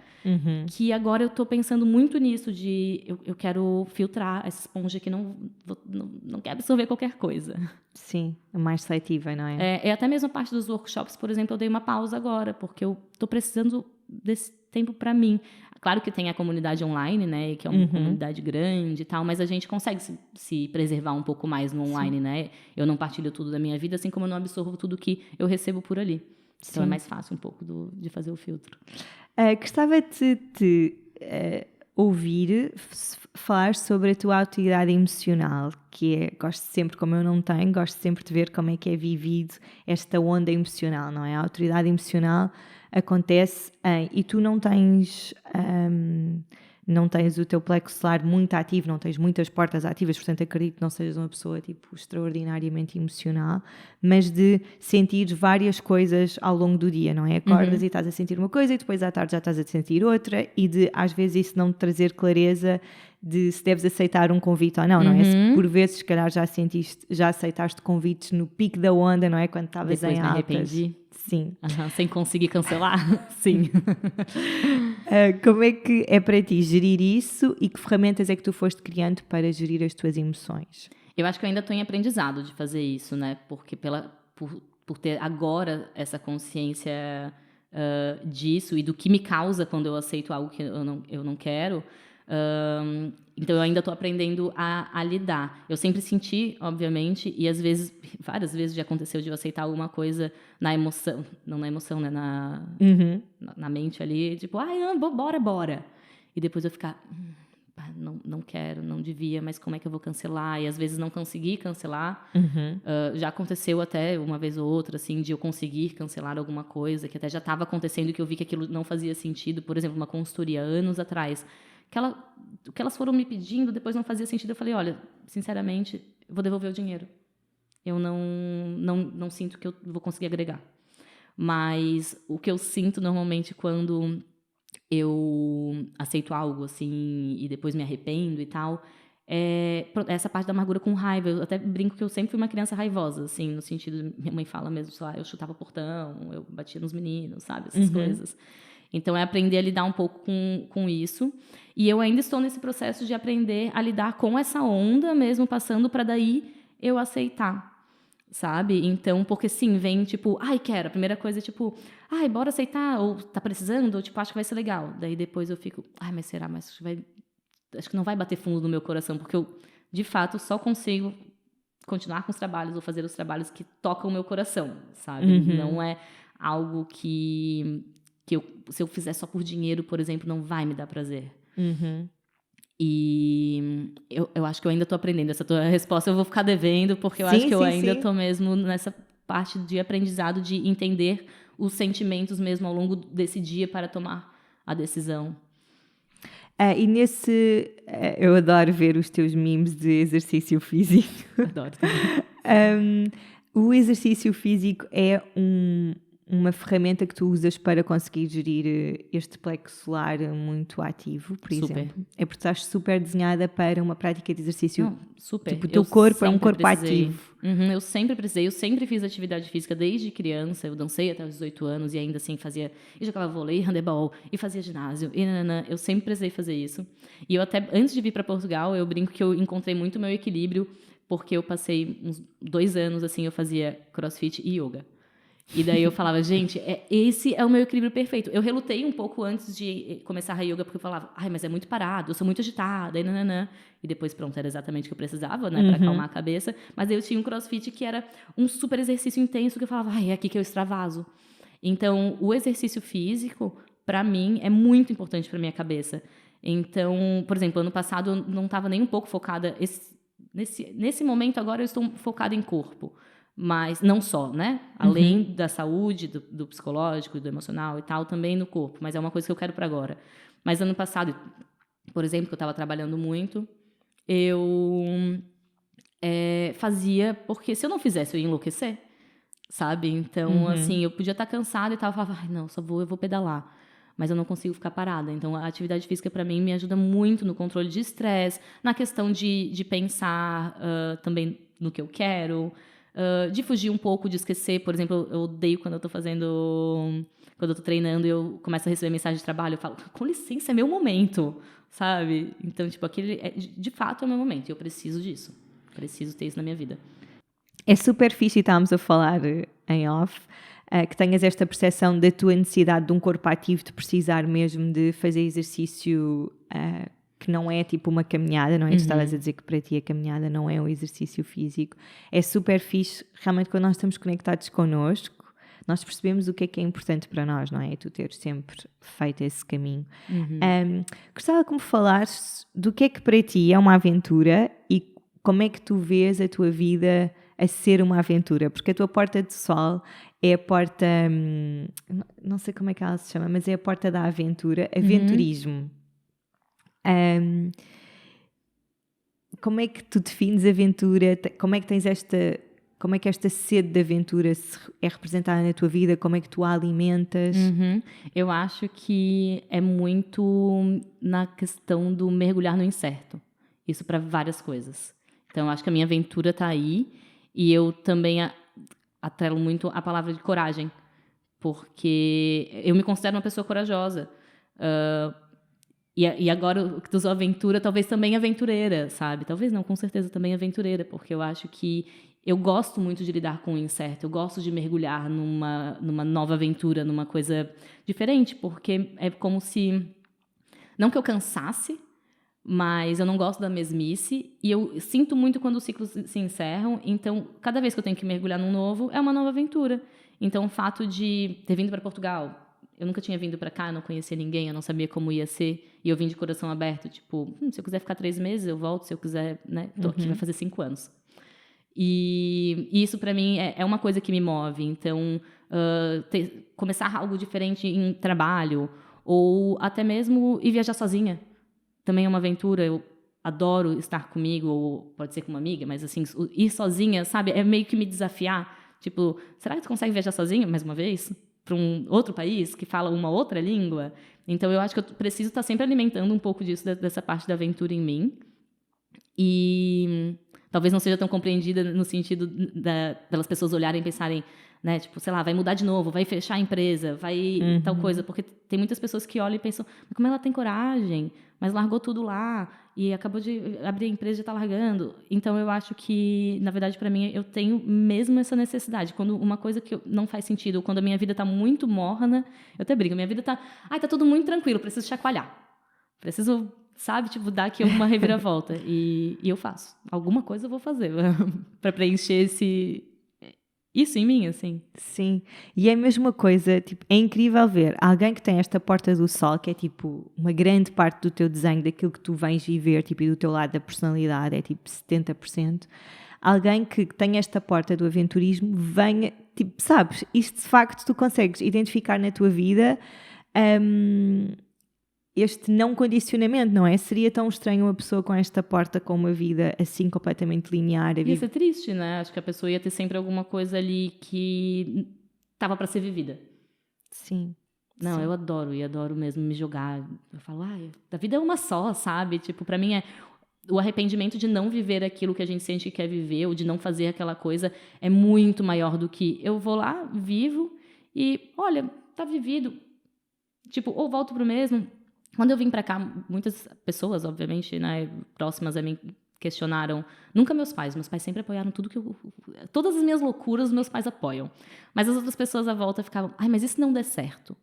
que agora eu estou pensando muito nisso, de eu quero filtrar essa esponja que não quer absorver qualquer coisa. Sim, é mais seletiva, não é? É até mesmo a parte dos workshops, por exemplo, eu dei uma pausa agora, porque eu estou precisando desse tempo para mim. Claro que tem a comunidade online, né, que é uma comunidade grande e tal, mas a gente consegue se preservar um pouco mais no online, né? Eu não partilho tudo da minha vida, assim como eu não absorvo tudo que eu recebo por ali. Então é mais fácil um pouco de fazer o filtro. Gostava de te ouvir falar sobre a tua autoridade emocional, que é, gosto sempre, como eu não tenho, gosto sempre de ver como é que é vivido esta onda emocional, não é? A autoridade emocional acontece e tu não tens o teu plexo solar muito ativo, não tens muitas portas ativas, portanto acredito que não sejas uma pessoa tipo extraordinariamente emocional, mas de sentir várias coisas ao longo do dia, não é? Acordas e estás a sentir uma coisa e depois à tarde já estás a sentir outra, e de às vezes isso não te trazer clareza de se deves aceitar um convite ou não, não é? Se por vezes se calhar já aceitaste convites no pico da onda, não é? Quando estavas em altas. Depois me arrependi. Sim. Sem conseguir cancelar? Sim. Como é que é para ti gerir isso e que ferramentas é que tu foste criando para gerir as tuas emoções? Eu acho que eu ainda estou em aprendizado de fazer isso, né? Porque por ter agora essa consciência disso e do que me causa quando eu aceito algo que eu não quero, então eu ainda estou aprendendo a lidar. Eu sempre senti, obviamente, e às vezes, várias vezes já aconteceu de eu aceitar alguma coisa na emoção, não na emoção, né, na mente ali, tipo, bora. E depois eu ficar, não quero, não devia, mas como é que eu vou cancelar? E às vezes não consegui cancelar. Já aconteceu até uma vez ou outra, assim, de eu conseguir cancelar alguma coisa que até já estava acontecendo e que eu vi que aquilo não fazia sentido. Por exemplo, uma consultoria, anos atrás, o que elas foram me pedindo, depois não fazia sentido. Eu falei, olha, sinceramente, eu vou devolver o dinheiro. Eu não sinto que eu vou conseguir agregar. Mas o que eu sinto normalmente quando eu aceito algo assim e depois me arrependo e tal, essa parte da amargura com raiva. Eu até brinco que eu sempre fui uma criança raivosa, assim, no sentido, minha mãe fala mesmo, sei lá, eu chutava portão, eu batia nos meninos, sabe, essas coisas. Então é aprender a lidar um pouco com isso. E eu ainda estou nesse processo de aprender a lidar com essa onda mesmo passando, para daí eu aceitar, sabe? Então, porque sim, vem tipo, quero. A primeira coisa é tipo, bora aceitar, ou tá precisando, ou tipo, acho que vai ser legal. Daí depois eu fico, mas será? Mas acho que não vai bater fundo no meu coração, porque eu, de fato, só consigo continuar com os trabalhos ou fazer os trabalhos que tocam o meu coração, sabe? Não é algo que se eu fizer só por dinheiro, por exemplo, não vai me dar prazer. E eu acho que eu ainda estou aprendendo. Essa tua resposta eu vou ficar devendo, porque eu acho que eu ainda estou mesmo nessa parte de aprendizado, de entender os sentimentos mesmo ao longo desse dia para tomar a decisão. E eu adoro ver os teus memes de exercício físico. Adoro também. O exercício físico é uma ferramenta que tu usas para conseguir gerir este plexo solar muito ativo, por exemplo. É porque estás super desenhada para uma prática de exercício. Não, super. Tipo, o teu corpo é um corpo ativo. Eu sempre precisei. Eu sempre fiz atividade física desde criança. Eu dancei até os 18 anos e ainda assim fazia... E jogava vôlei, handebol, e fazia ginásio. Eu sempre precisei fazer isso. E eu até, antes de vir para Portugal, eu brinco que eu encontrei muito o meu equilíbrio, porque eu passei uns 2 anos, assim, eu fazia crossfit e yoga. E daí eu falava, gente, esse é o meu equilíbrio perfeito. Eu relutei um pouco antes de começar a yoga, porque eu falava, mas é muito parado, eu sou muito agitada, e depois, pronto, era exatamente o que eu precisava, né, para acalmar a cabeça. Mas daí eu tinha um crossfit que era um super exercício intenso, que eu falava, é aqui que eu extravaso. Então, o exercício físico, para mim, é muito importante para minha cabeça. Então, por exemplo, ano passado eu não estava nem um pouco focada... Nesse momento agora eu estou focada em corpo. Mas não só, né? Além da saúde, do psicológico, do emocional e tal, também no corpo. Mas é uma coisa que eu quero para agora. Mas ano passado, por exemplo, que eu estava trabalhando muito, eu fazia... Porque se eu não fizesse, eu ia enlouquecer, sabe? Então, assim, eu podia estar cansada e tal. Eu falava, ai, não, eu vou pedalar. Mas eu não consigo ficar parada. Então, a atividade física, para mim, me ajuda muito no controle de estresse, na questão de pensar também no que eu quero... de fugir um pouco, de esquecer. Por exemplo, eu odeio quando eu tô quando eu tô treinando e eu começo a receber mensagem de trabalho, eu falo, com licença, é meu momento, sabe? Então, tipo, de fato é o meu momento e eu preciso disso. Preciso ter isso na minha vida. É super fixe, e estávamos a falar em off, que tenhas esta percepção da tua necessidade de um corpo ativo, de precisar mesmo de fazer exercício que não é tipo uma caminhada, não é? Tu estavas a dizer que para ti a caminhada não é um exercício físico. É super fixe, realmente, quando nós estamos conectados connosco, nós percebemos o que é importante para nós, não é? Tu teres sempre feito esse caminho. Gostava que me falares do que é que para ti é uma aventura e como é que tu vês a tua vida a ser uma aventura, porque a tua porta de sol é a porta, não sei como é que ela se chama, mas é a porta da aventura, aventurismo. Como é que tu defines aventura? Como é que tens como é que esta sede de aventura é representada na tua vida? Como é que tu a alimentas? Eu acho que é muito na questão do mergulhar no incerto. Isso para várias coisas. Então, eu acho que a minha aventura está aí e eu também atrelo muito a palavra de coragem, porque eu me considero uma pessoa corajosa. E agora que tu usou aventura, talvez também aventureira, sabe? Talvez não, com certeza também aventureira, porque eu acho que eu gosto muito de lidar com o incerto, eu gosto de mergulhar numa nova aventura, numa coisa diferente, porque é como se... Não que eu cansasse, mas eu não gosto da mesmice, e eu sinto muito quando os ciclos se encerram, então cada vez que eu tenho que mergulhar num novo, é uma nova aventura. Então o fato de ter vindo para Portugal... Eu nunca tinha vindo para cá, eu não conhecia ninguém, eu não sabia como ia ser. E eu vim de coração aberto, tipo, se eu quiser ficar 3 meses, eu volto. Se eu quiser, né, tô aqui, vai fazer 5 anos. E isso, para mim, é uma coisa que me move. Então, começar algo diferente em trabalho, ou até mesmo ir viajar sozinha. Também é uma aventura, eu adoro estar comigo, ou pode ser com uma amiga, mas assim, ir sozinha, sabe? É meio que me desafiar. Tipo, será que tu consegue viajar sozinha, mais uma vez? Para um outro país que fala uma outra língua. Então, eu acho que eu preciso estar sempre alimentando um pouco disso, dessa parte da aventura em mim. E talvez não seja tão compreendida no sentido pelas pessoas olharem e pensarem, né, tipo, sei lá, vai mudar de novo, vai fechar a empresa, vai tal coisa. Porque tem muitas pessoas que olham e pensam, mas como ela tem coragem? Mas largou tudo lá e acabou de abrir a empresa e já está largando. Então, eu acho que, na verdade, para mim, eu tenho mesmo essa necessidade. Quando uma coisa que não faz sentido, ou quando a minha vida está muito morna, eu até brigo, minha vida está tudo muito tranquilo, preciso chacoalhar. Preciso, sabe, tipo, dar aqui uma reviravolta. E eu faço. Alguma coisa eu vou fazer para preencher isso em mim, assim. Sim, e é a mesma coisa, tipo, é incrível ver alguém que tem esta porta do sol, que é tipo uma grande parte do teu desenho, daquilo que tu vens viver, tipo, e do teu lado da personalidade, é tipo 70%. Alguém que tem esta porta do aventurismo, venha, tipo, sabes, isto de facto tu consegues identificar na tua vida este não condicionamento, não é? Seria tão estranho uma pessoa com esta porta, com uma vida assim completamente linear. Ia ser triste, né? Acho que a pessoa ia ter sempre alguma coisa ali que estava para ser vivida. Sim. Não, sim. Eu adoro mesmo me jogar. Eu falo, a vida é uma só, sabe? Tipo, para mim o arrependimento de não viver aquilo que a gente sente que quer viver, ou de não fazer aquela coisa, é muito maior do que eu vou lá, vivo, e olha, tá vivido. Tipo, ou volto pro mesmo. Quando eu vim para cá, muitas pessoas, obviamente, né, próximas a mim, questionaram. Nunca meus pais sempre apoiaram tudo que todas as minhas loucuras, meus pais apoiam. Mas as outras pessoas à volta ficavam, mas e se não der certo?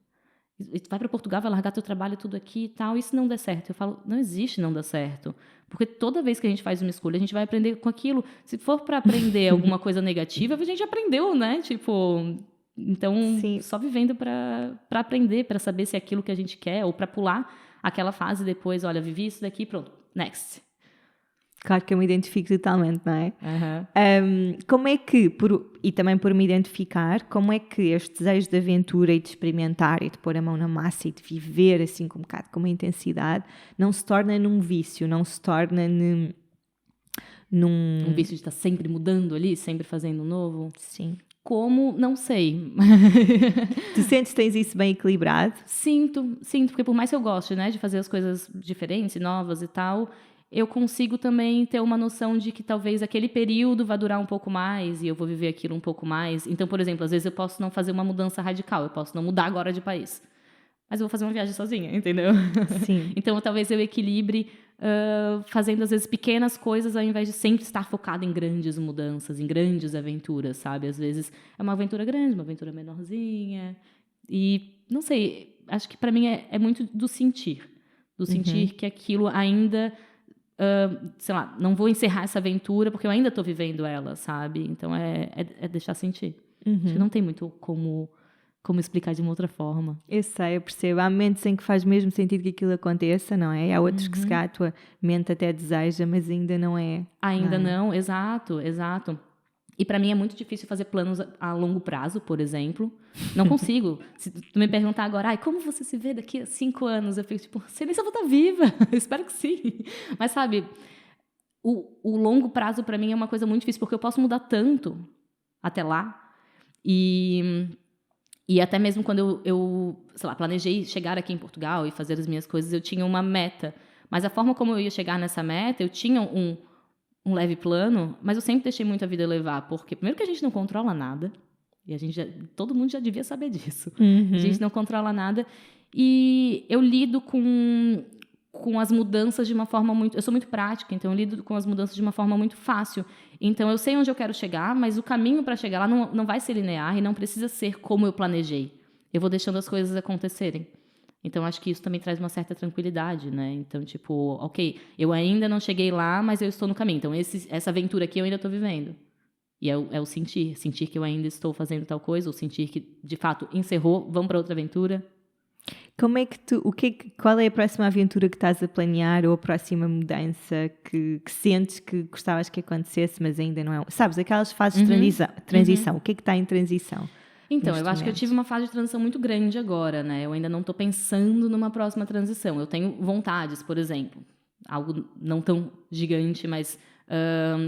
Tu vai para Portugal, vai largar teu trabalho tudo aqui e tal, e se não der certo? Eu falo, não existe não dar certo. Porque toda vez que a gente faz uma escolha, a gente vai aprender com aquilo. Se for para aprender alguma coisa negativa, a gente aprendeu, né? Tipo, Então, Sim. só vivendo para aprender, para saber se é aquilo que a gente quer, ou para pular aquela fase depois, olha, vivi isso daqui, pronto, next. Claro que eu me identifico totalmente, não é? Uhum. Como é que, e também por me identificar, como é que este desejo de aventura e de experimentar e de pôr a mão na massa e de viver assim com um bocado com uma intensidade não se torna num vício, não se torna num... Um vício de estar sempre mudando ali, sempre fazendo um novo? Sim. Como? Não sei. Tu sentes que tens isso bem equilibrado? Sinto, porque por mais que eu goste, né, de fazer as coisas diferentes, novas e tal, eu consigo também ter uma noção de que talvez aquele período vai durar um pouco mais e eu vou viver aquilo um pouco mais. Então, por exemplo, às vezes eu posso não fazer uma mudança radical, eu posso não mudar agora de país, mas eu vou fazer uma viagem sozinha, entendeu? Sim. Então, talvez eu equilibre fazendo, às vezes, pequenas coisas ao invés de sempre estar focado em grandes mudanças, em grandes aventuras, sabe? Às vezes é uma aventura grande, uma aventura menorzinha. E, não sei, acho que para mim é muito do sentir. Do sentir que aquilo ainda... sei lá, não vou encerrar essa aventura porque eu ainda estou vivendo ela, sabe? Então, é deixar sentir. Acho que não tem muito como explicar de uma outra forma. Eu sei, eu percebo. Há momentos em que faz mesmo sentido que aquilo aconteça, não é? Há outros que se calhar a tua mente até deseja, mas ainda não é. Ainda não, exato. E para mim é muito difícil fazer planos a longo prazo, por exemplo. Não consigo. Se tu me perguntar agora, como você se vê daqui a 5 anos? Eu fico tipo, sei nem se eu vou estar viva. Espero que sim. Mas sabe, o longo prazo para mim é uma coisa muito difícil, porque eu posso mudar tanto até lá. E até mesmo quando eu sei lá, planejei chegar aqui em Portugal e fazer as minhas coisas, eu tinha uma meta. Mas a forma como eu ia chegar nessa meta, eu tinha um leve plano, mas eu sempre deixei muito a vida levar, porque primeiro que a gente não controla nada, e todo mundo já devia saber disso. A gente não controla nada, e eu lido com as mudanças de uma forma muito... Eu sou muito prática, então eu lido com as mudanças de uma forma muito fácil. Então eu sei onde eu quero chegar, mas o caminho para chegar lá não vai ser linear e não precisa ser como eu planejei. Eu vou deixando as coisas acontecerem. Então, acho que isso também traz uma certa tranquilidade, né? Então, tipo, ok, eu ainda não cheguei lá, mas eu estou no caminho. Então, essa aventura aqui eu ainda estou vivendo. E é o sentir que eu ainda estou fazendo tal coisa, ou sentir que, de fato, encerrou, vamos para outra aventura. Como é que qual é a próxima aventura que estás a planear ou a próxima mudança que sentes que gostavas que acontecesse, mas ainda não é? Sabes, aquelas fases de transição. O que é que está em transição? Então, eu acho que eu tive uma fase de transição muito grande agora, né? Eu ainda não estou pensando numa próxima transição. Eu tenho vontades, por exemplo, algo não tão gigante, mas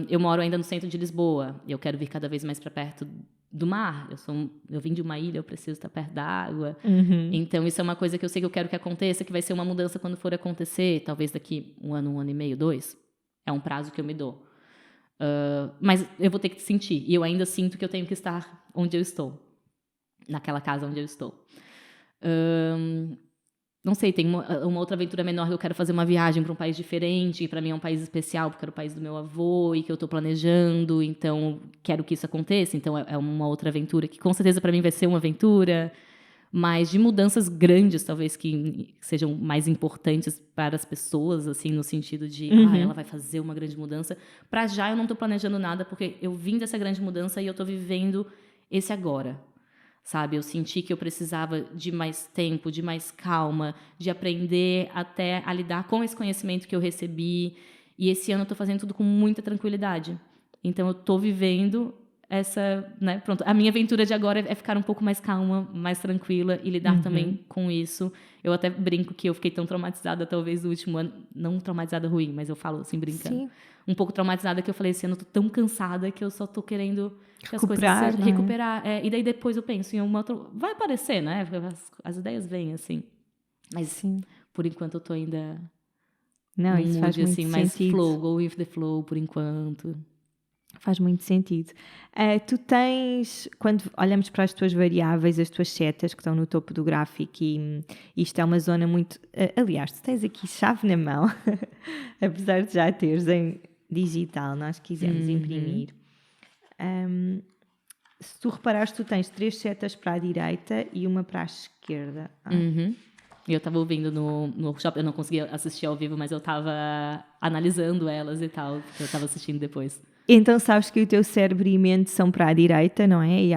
eu moro ainda no centro de Lisboa. E eu quero vir cada vez mais para perto do mar. Eu vim de uma ilha, eu preciso estar perto da água. Então, isso é uma coisa que eu sei que eu quero que aconteça, que vai ser uma mudança quando for acontecer, talvez daqui 1 ano e meio, 2. É um prazo que eu me dou. Mas eu vou ter que sentir. E eu ainda sinto que eu tenho que estar onde eu estou. Naquela casa onde eu estou. Não sei, tem uma outra aventura menor que eu quero fazer uma viagem para um país diferente, e para mim é um país especial, porque era o país do meu avô e que eu estou planejando, então quero que isso aconteça. Então é uma outra aventura que com certeza para mim vai ser uma aventura, mas de mudanças grandes, talvez que sejam mais importantes para as pessoas, assim, no sentido de ela vai fazer uma grande mudança. Para já eu não estou planejando nada, porque eu vim dessa grande mudança e eu estou vivendo esse agora. Sabe, eu senti que eu precisava de mais tempo, de mais calma, de aprender até a lidar com esse conhecimento que eu recebi. E esse ano eu estou fazendo tudo com muita tranquilidade. Então, eu estou vivendo essa... Né, pronto, a minha aventura de agora é ficar um pouco mais calma, mais tranquila e lidar também com isso. Eu até brinco que eu fiquei tão traumatizada, talvez, no último ano. Não traumatizada ruim, mas eu falo assim, brincando. Sim. Um pouco traumatizada, que eu falei, esse ano eu tô tão cansada que eu só tô querendo que as coisas sejam, recuperar. E daí depois eu penso em uma outra... Vai aparecer, né? As ideias vêm, assim. Mas, sim, por enquanto eu tô ainda... Não, isso faz muito sentido. Mais flow, go with the flow, por enquanto. Faz muito sentido. Tu tens, quando olhamos para as tuas variáveis, as tuas setas que estão no topo do gráfico, e isto é uma zona muito... aliás, tu tens aqui chave na mão, apesar de já teres em digital, nós quisemos imprimir. Se tu reparares, tu tens 3 setas para a direita e uma para a esquerda. Eu estava ouvindo no workshop, eu não conseguia assistir ao vivo, mas eu estava analisando elas e tal, porque eu estava assistindo depois. Então sabes que o teu cérebro e mente são para a direita, não é? E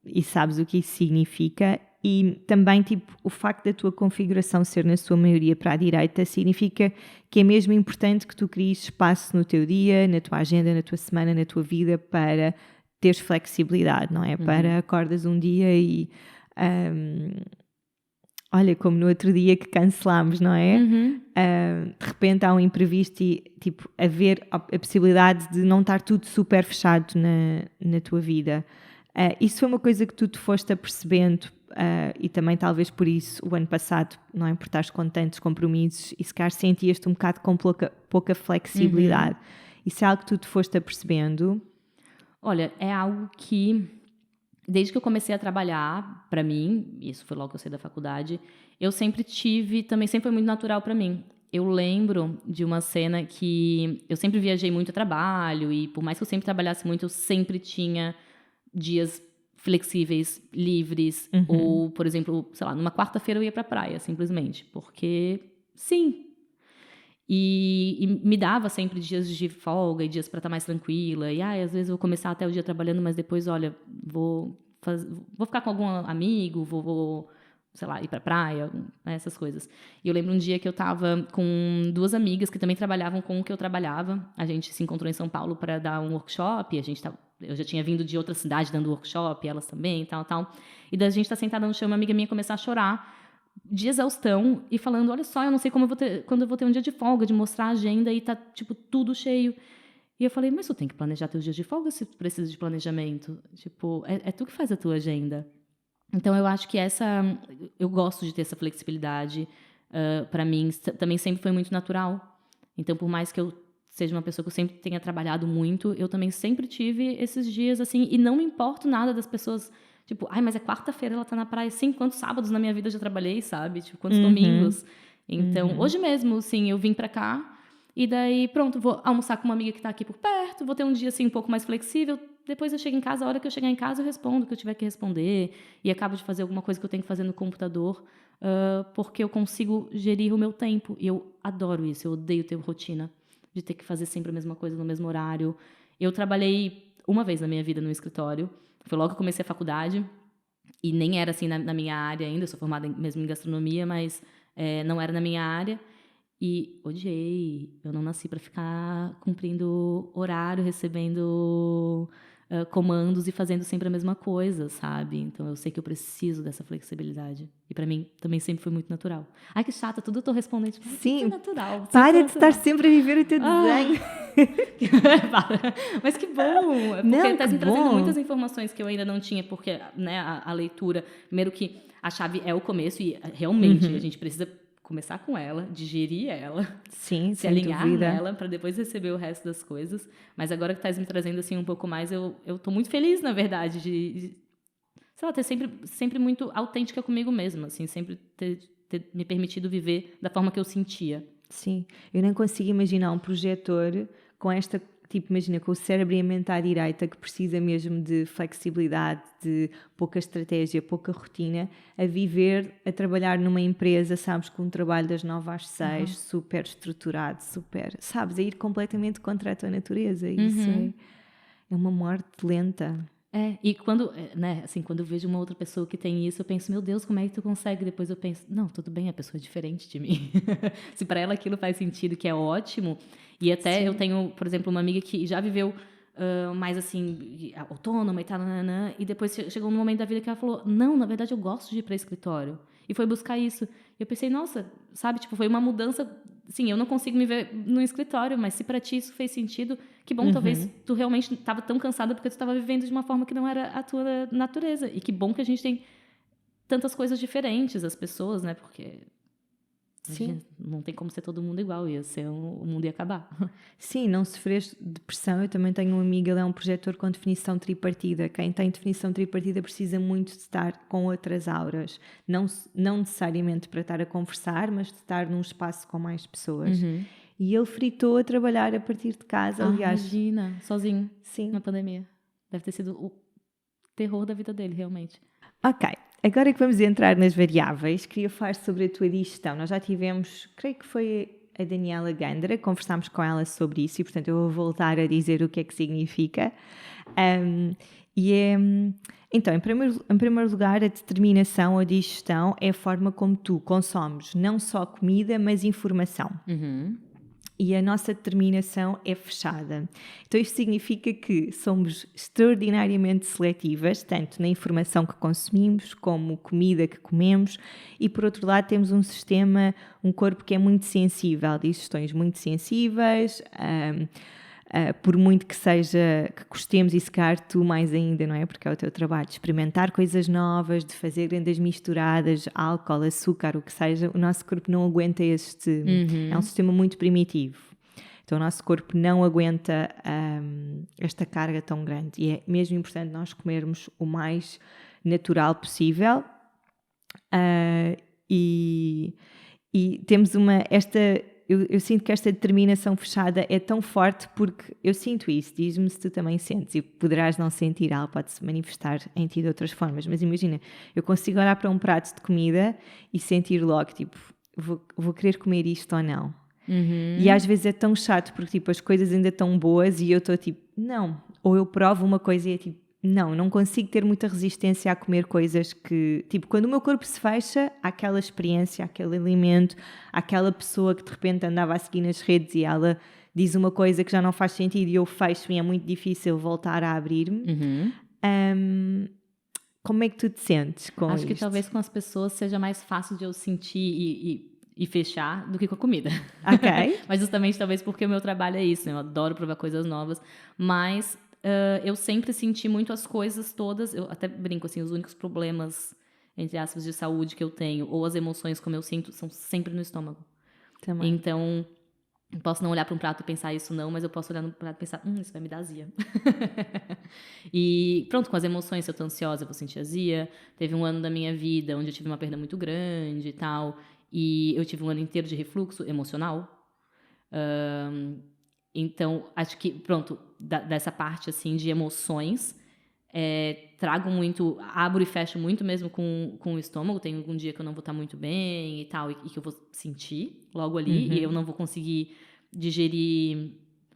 e sabes o que isso significa. E também, tipo, o facto da tua configuração ser na sua maioria para a direita significa que é mesmo importante que tu cries espaço no teu dia, na tua agenda, na tua semana, na tua vida, para teres flexibilidade, não é? Para acordas um dia e... olha, como no outro dia que cancelámos, não é? De repente há um imprevisto e, tipo, haver a possibilidade de não estar tudo super fechado na tua vida. Isso foi uma coisa que tu te foste apercebendo e também talvez por isso o ano passado, não é? Por estares com tantos compromissos e se calhar sentias-te um bocado com pouca flexibilidade. Isso é algo que tu te foste apercebendo? Olha, é algo que, desde que eu comecei a trabalhar, para mim, isso foi logo que eu saí da faculdade, eu sempre tive, também sempre foi muito natural para mim. Eu lembro de uma cena que eu sempre viajei muito a trabalho e por mais que eu sempre trabalhasse muito, eu sempre tinha dias flexíveis, livres, ou, por exemplo, sei lá, numa quarta-feira eu ia pra praia, simplesmente, porque sim. E me dava sempre dias de folga e dias para estar mais tranquila. E às vezes eu vou começar até o dia trabalhando, mas depois, olha, vou ficar com algum amigo, vou sei lá, ir pra praia, né, essas coisas. E eu lembro um dia que eu estava com 2 amigas que também trabalhavam com o que eu trabalhava. A gente se encontrou em São Paulo para dar um workshop. Eu já tinha vindo de outra cidade dando workshop, elas também, tal. E da gente estar sentada no chão, uma amiga minha começar a chorar de exaustão e falando, olha só, eu não sei quando eu vou ter um dia de folga, de mostrar a agenda e tá, tipo, tudo cheio. E eu falei, mas tu tem que planejar teus dias de folga se tu precisa de planejamento. Tipo, é tu que faz a tua agenda. Então, eu acho que eu gosto de ter essa flexibilidade. Para mim, também sempre foi muito natural. Então, por mais que eu seja uma pessoa que eu sempre tenha trabalhado muito, eu também sempre tive esses dias, assim, e não me importo nada das pessoas, tipo, mas é quarta-feira, ela tá na praia. Sim, quantos sábados na minha vida eu já trabalhei, sabe? Tipo, quantos domingos. Então, hoje mesmo, sim, eu vim pra cá, e daí, pronto, vou almoçar com uma amiga que tá aqui por perto, vou ter um dia, assim, um pouco mais flexível. Depois eu chego em casa, a hora que eu chegar em casa eu respondo o que eu tiver que responder e acabo de fazer alguma coisa que eu tenho que fazer no computador, porque eu consigo gerir o meu tempo. E eu adoro isso, eu odeio ter rotina, de ter que fazer sempre a mesma coisa no mesmo horário. Eu trabalhei uma vez na minha vida no escritório, foi logo que eu comecei a faculdade, e nem era assim na minha área ainda, eu sou formada mesmo em gastronomia, mas não era na minha área. E odiei. Eu não nasci para ficar cumprindo horário, recebendo comandos e fazendo sempre a mesma coisa, sabe? Então eu sei que eu preciso dessa flexibilidade. E para mim também sempre foi muito natural. Ai, que chata, tudo eu tô respondendo. Tipo, Sim, é natural. Para de estar sempre a viver o teu desenho. Mas que bom! Porque Não, está que me trazendo bom. muitas informações que eu ainda não tinha, porque né, a leitura, primeiro que a chave é o começo e realmente a gente precisa começar com ela, digerir ela, Sim, se sem alinhar dúvida. nela para depois receber o resto das coisas. Mas agora que estás me trazendo assim um pouco mais, eu tô muito feliz, na verdade, de sei lá, ter sempre muito autêntica comigo mesma, assim, sempre ter me permitido viver da forma que eu sentia. Sim, eu nem consigo imaginar um projetor com esta, tipo, imagina, com o cérebro e a mente à direita, que precisa mesmo de flexibilidade, de pouca estratégia, pouca rotina, a viver, a trabalhar numa empresa, sabes, com um trabalho das 9 às 6, super estruturado, super, sabes, a ir completamente contra a tua natureza. Isso é uma morte lenta. E quando, né, assim, quando eu vejo uma outra pessoa que tem isso, eu penso, meu Deus, como é que tu consegue? Depois eu penso, não, tudo bem, a pessoa é diferente de mim. Se para ela aquilo faz sentido, que é ótimo. E até eu tenho, por exemplo, uma amiga que já viveu mais assim, autônoma e tal, e depois chegou um momento da vida que ela falou, não, na verdade eu gosto de ir para escritório. E foi buscar isso. E eu pensei, nossa, sabe, tipo, foi uma mudança. Sim, eu não consigo me ver no escritório, mas se para ti isso fez sentido, que bom, talvez tu realmente estava tão cansada porque tu estava vivendo de uma forma que não era a tua natureza. E que bom que a gente tem tantas coisas diferentes, as pessoas, né? Porque Sim. não tem como ser todo mundo igual, o mundo ia acabar. Sim, não sofres depressão. Eu também tenho um amigo, ele é um projetor com definição tripartida. Quem tem definição tripartida precisa muito de estar com outras auras. Não necessariamente para estar a conversar, mas de estar num espaço com mais pessoas. E ele fritou a trabalhar a partir de casa, aliás. Imagina, sozinho, Sim. na pandemia. Deve ter sido o terror da vida dele, realmente. Ok, agora que vamos entrar nas variáveis, queria falar sobre a tua digestão. Nós já tivemos, creio que foi a Daniela Gandra, conversámos com ela sobre isso e, portanto, eu vou voltar a dizer o que é que significa. E então, em primeiro lugar, a determinação, a digestão é a forma como tu consomes não só comida, mas informação. E a nossa determinação é fechada. Então isto significa que somos extraordinariamente seletivas, tanto na informação que consumimos, como comida que comemos, e por outro lado temos um corpo que é muito sensível, digestões muito sensíveis, por muito que gostemos, e se calhar tu mais ainda, não é? Porque é o teu trabalho, de experimentar coisas novas, de fazer grandes misturadas, álcool, açúcar, o que seja, o nosso corpo não aguenta é um sistema muito primitivo. Então o nosso corpo não aguenta esta carga tão grande, e é mesmo importante nós comermos o mais natural possível, e temos eu sinto que esta determinação fechada é tão forte, porque eu sinto isso, diz-me se tu também sentes, e poderás não sentir, ela pode-se manifestar em ti de outras formas, mas imagina, eu consigo olhar para um prato de comida e sentir logo, tipo, vou querer comer isto ou não. E às vezes é tão chato, porque tipo, as coisas ainda estão boas e eu estou tipo, não. Ou eu provo uma coisa e é tipo, não consigo ter muita resistência a comer coisas que... Tipo, quando o meu corpo se fecha, àquela experiência, àquele alimento, àquela pessoa que de repente andava a seguir nas redes e ela diz uma coisa que já não faz sentido e eu fecho e é muito difícil voltar a abrir-me. Como é que tu te sentes com Acho isto? que talvez com as pessoas seja mais fácil de eu sentir e fechar do que com a comida. Ok. Mas justamente talvez porque o meu trabalho é isso, né? Eu adoro provar coisas novas, mas eu sempre senti muito as coisas todas, eu até brinco assim, os únicos problemas, entre aspas, de saúde que eu tenho, ou as emoções como eu sinto, são sempre no estômago. Também. Então, eu posso não olhar para um prato e pensar isso não, mas eu posso olhar no prato e pensar, isso vai me dar azia. E pronto, com as emoções, se eu tô ansiosa, eu vou sentir azia. Teve um ano da minha vida onde eu tive uma perda muito grande e tal, e eu tive um ano inteiro de refluxo emocional. Então, acho que, pronto, dessa parte, assim, de emoções, trago muito, abro e fecho muito mesmo com o estômago. Tem algum dia que eu não vou estar muito bem e tal, e que eu vou sentir logo ali, e eu não vou conseguir digerir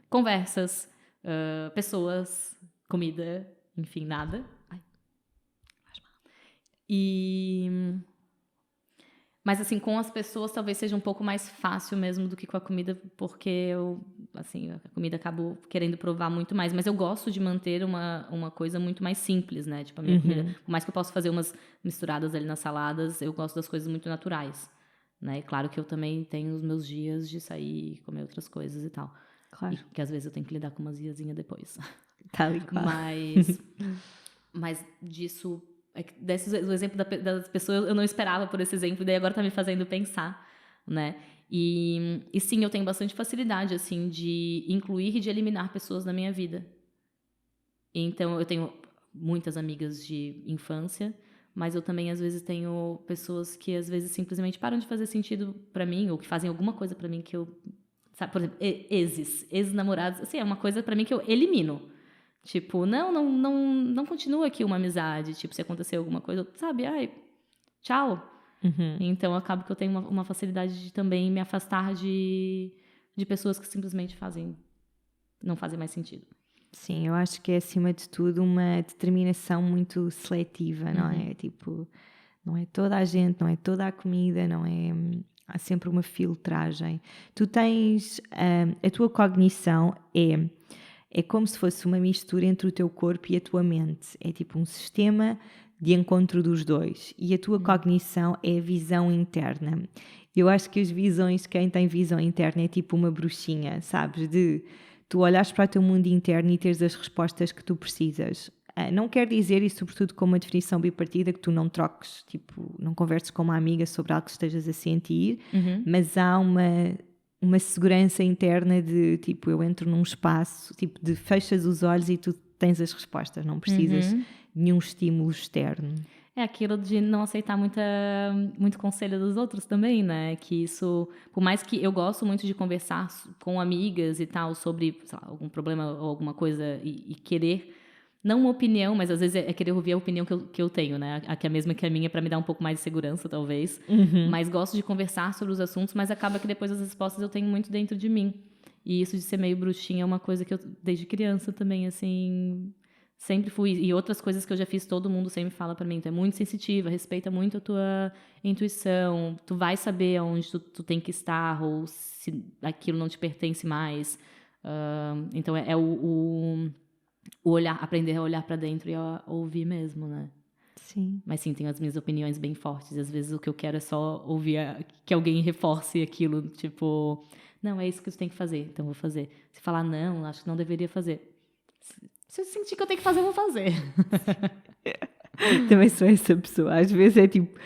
conversas, pessoas, comida, enfim, nada. Ai, faz mal. Mas, assim, com as pessoas talvez seja um pouco mais fácil mesmo do que com a comida, porque a comida acabo querendo provar muito mais. Mas eu gosto de manter uma coisa muito mais simples, né? Tipo, a minha comida, por mais que eu possa fazer umas misturadas ali nas saladas, eu gosto das coisas muito naturais, né? E claro que eu também tenho os meus dias de sair e comer outras coisas e tal. Claro. E que às vezes eu tenho que lidar com uma aziazinha depois. Tal e qual. Mas disso... do exemplo das pessoas, eu não esperava por esse exemplo, e daí agora tá me fazendo pensar, né? E sim, eu tenho bastante facilidade, assim, de incluir e de eliminar pessoas na minha vida. Então, eu tenho muitas amigas de infância, mas eu também, às vezes, tenho pessoas que, às vezes, simplesmente param de fazer sentido pra mim, ou que fazem alguma coisa pra mim que eu... Sabe, por exemplo, ex-namorados, assim, é uma coisa pra mim que eu elimino. Tipo, não continua aqui uma amizade. Tipo, se acontecer alguma coisa, sabe? Ai, tchau. Então, acabo que eu tenho uma facilidade de também me afastar de pessoas que simplesmente não fazem mais sentido. Sim, eu acho que é, acima de tudo, uma determinação muito seletiva, não é? Tipo, não é toda a gente, não é toda a comida, não é... Há sempre uma filtragem. Tu tens... a tua cognição é como se fosse uma mistura entre o teu corpo e a tua mente. É tipo um sistema de encontro dos dois. E a tua cognição é a visão interna. Eu acho que quem tem visão interna é tipo uma bruxinha, sabes? De tu olhares para o teu mundo interno e teres as respostas que tu precisas. Não quer dizer, e sobretudo com uma definição bipartida, que tu não troques, tipo, não converses com uma amiga sobre algo que estejas a sentir, mas há uma segurança interna de, tipo, eu entro num espaço, tipo, de fechas os olhos e tu tens as respostas, não precisas de nenhum estímulo externo. É aquilo de não aceitar muito conselho dos outros também, né? Que isso, por mais que eu gosto muito de conversar com amigas e tal sobre, sei lá, algum problema ou alguma coisa e querer, não uma opinião, mas às vezes é querer ouvir a opinião que eu tenho, né? A que é a mesma que a minha, para me dar um pouco mais de segurança, talvez. Mas gosto de conversar sobre os assuntos, mas acaba que depois as respostas eu tenho muito dentro de mim. E isso de ser meio bruxinha é uma coisa que eu, desde criança também, assim, Sempre fui. E outras coisas que eu já fiz, todo mundo sempre fala pra mim. Tu é muito sensitiva, respeita muito a tua intuição. Tu vai saber aonde tu tem que estar ou se aquilo não te pertence mais. Então, é o olhar, aprender a olhar pra dentro e a ouvir mesmo, né? Sim. Mas sim, tenho as minhas opiniões bem fortes. E às vezes o que eu quero é só ouvir que alguém reforce aquilo. Tipo, não, é isso que tu tem que fazer, então eu vou fazer. Se falar não, acho que não deveria fazer. Se eu sentir que eu tenho que fazer, eu vou fazer. Também sou essa pessoa. Às vezes é tipo,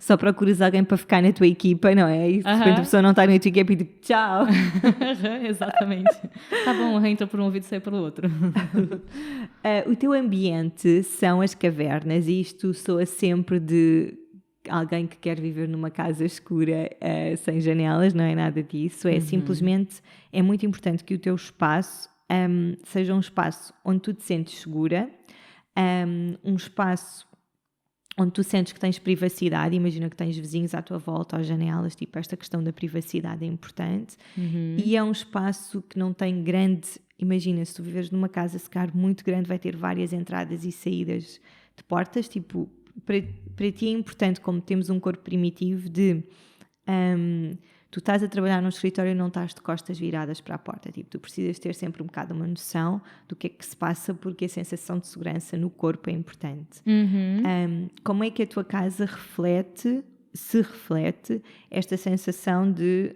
só procuras alguém para ficar na tua equipa, não é? E de repente a pessoa não está na tua equipa e tipo, tchau. Exatamente. Tá bom, entrou por um ouvido e saiu pelo outro. O teu ambiente são as cavernas e isto soa sempre de alguém que quer viver numa casa escura, sem janelas, não é nada disso. É simplesmente, é muito importante que o teu espaço seja um espaço onde tu te sentes segura, um espaço onde tu sentes que tens privacidade. Imagina que tens vizinhos à tua volta ou janelas, tipo, esta questão da privacidade é importante. E é um espaço que não tem grande... Imagina, se tu viveres numa casa, se calhar muito grande, vai ter várias entradas e saídas de portas. Tipo, para ti é importante, como temos um corpo primitivo, de... tu estás a trabalhar num escritório e não estás de costas viradas para a porta. Tipo, tu precisas ter sempre um bocado uma noção do que é que se passa, porque a sensação de segurança no corpo é importante. Como é que a tua casa se reflete esta sensação de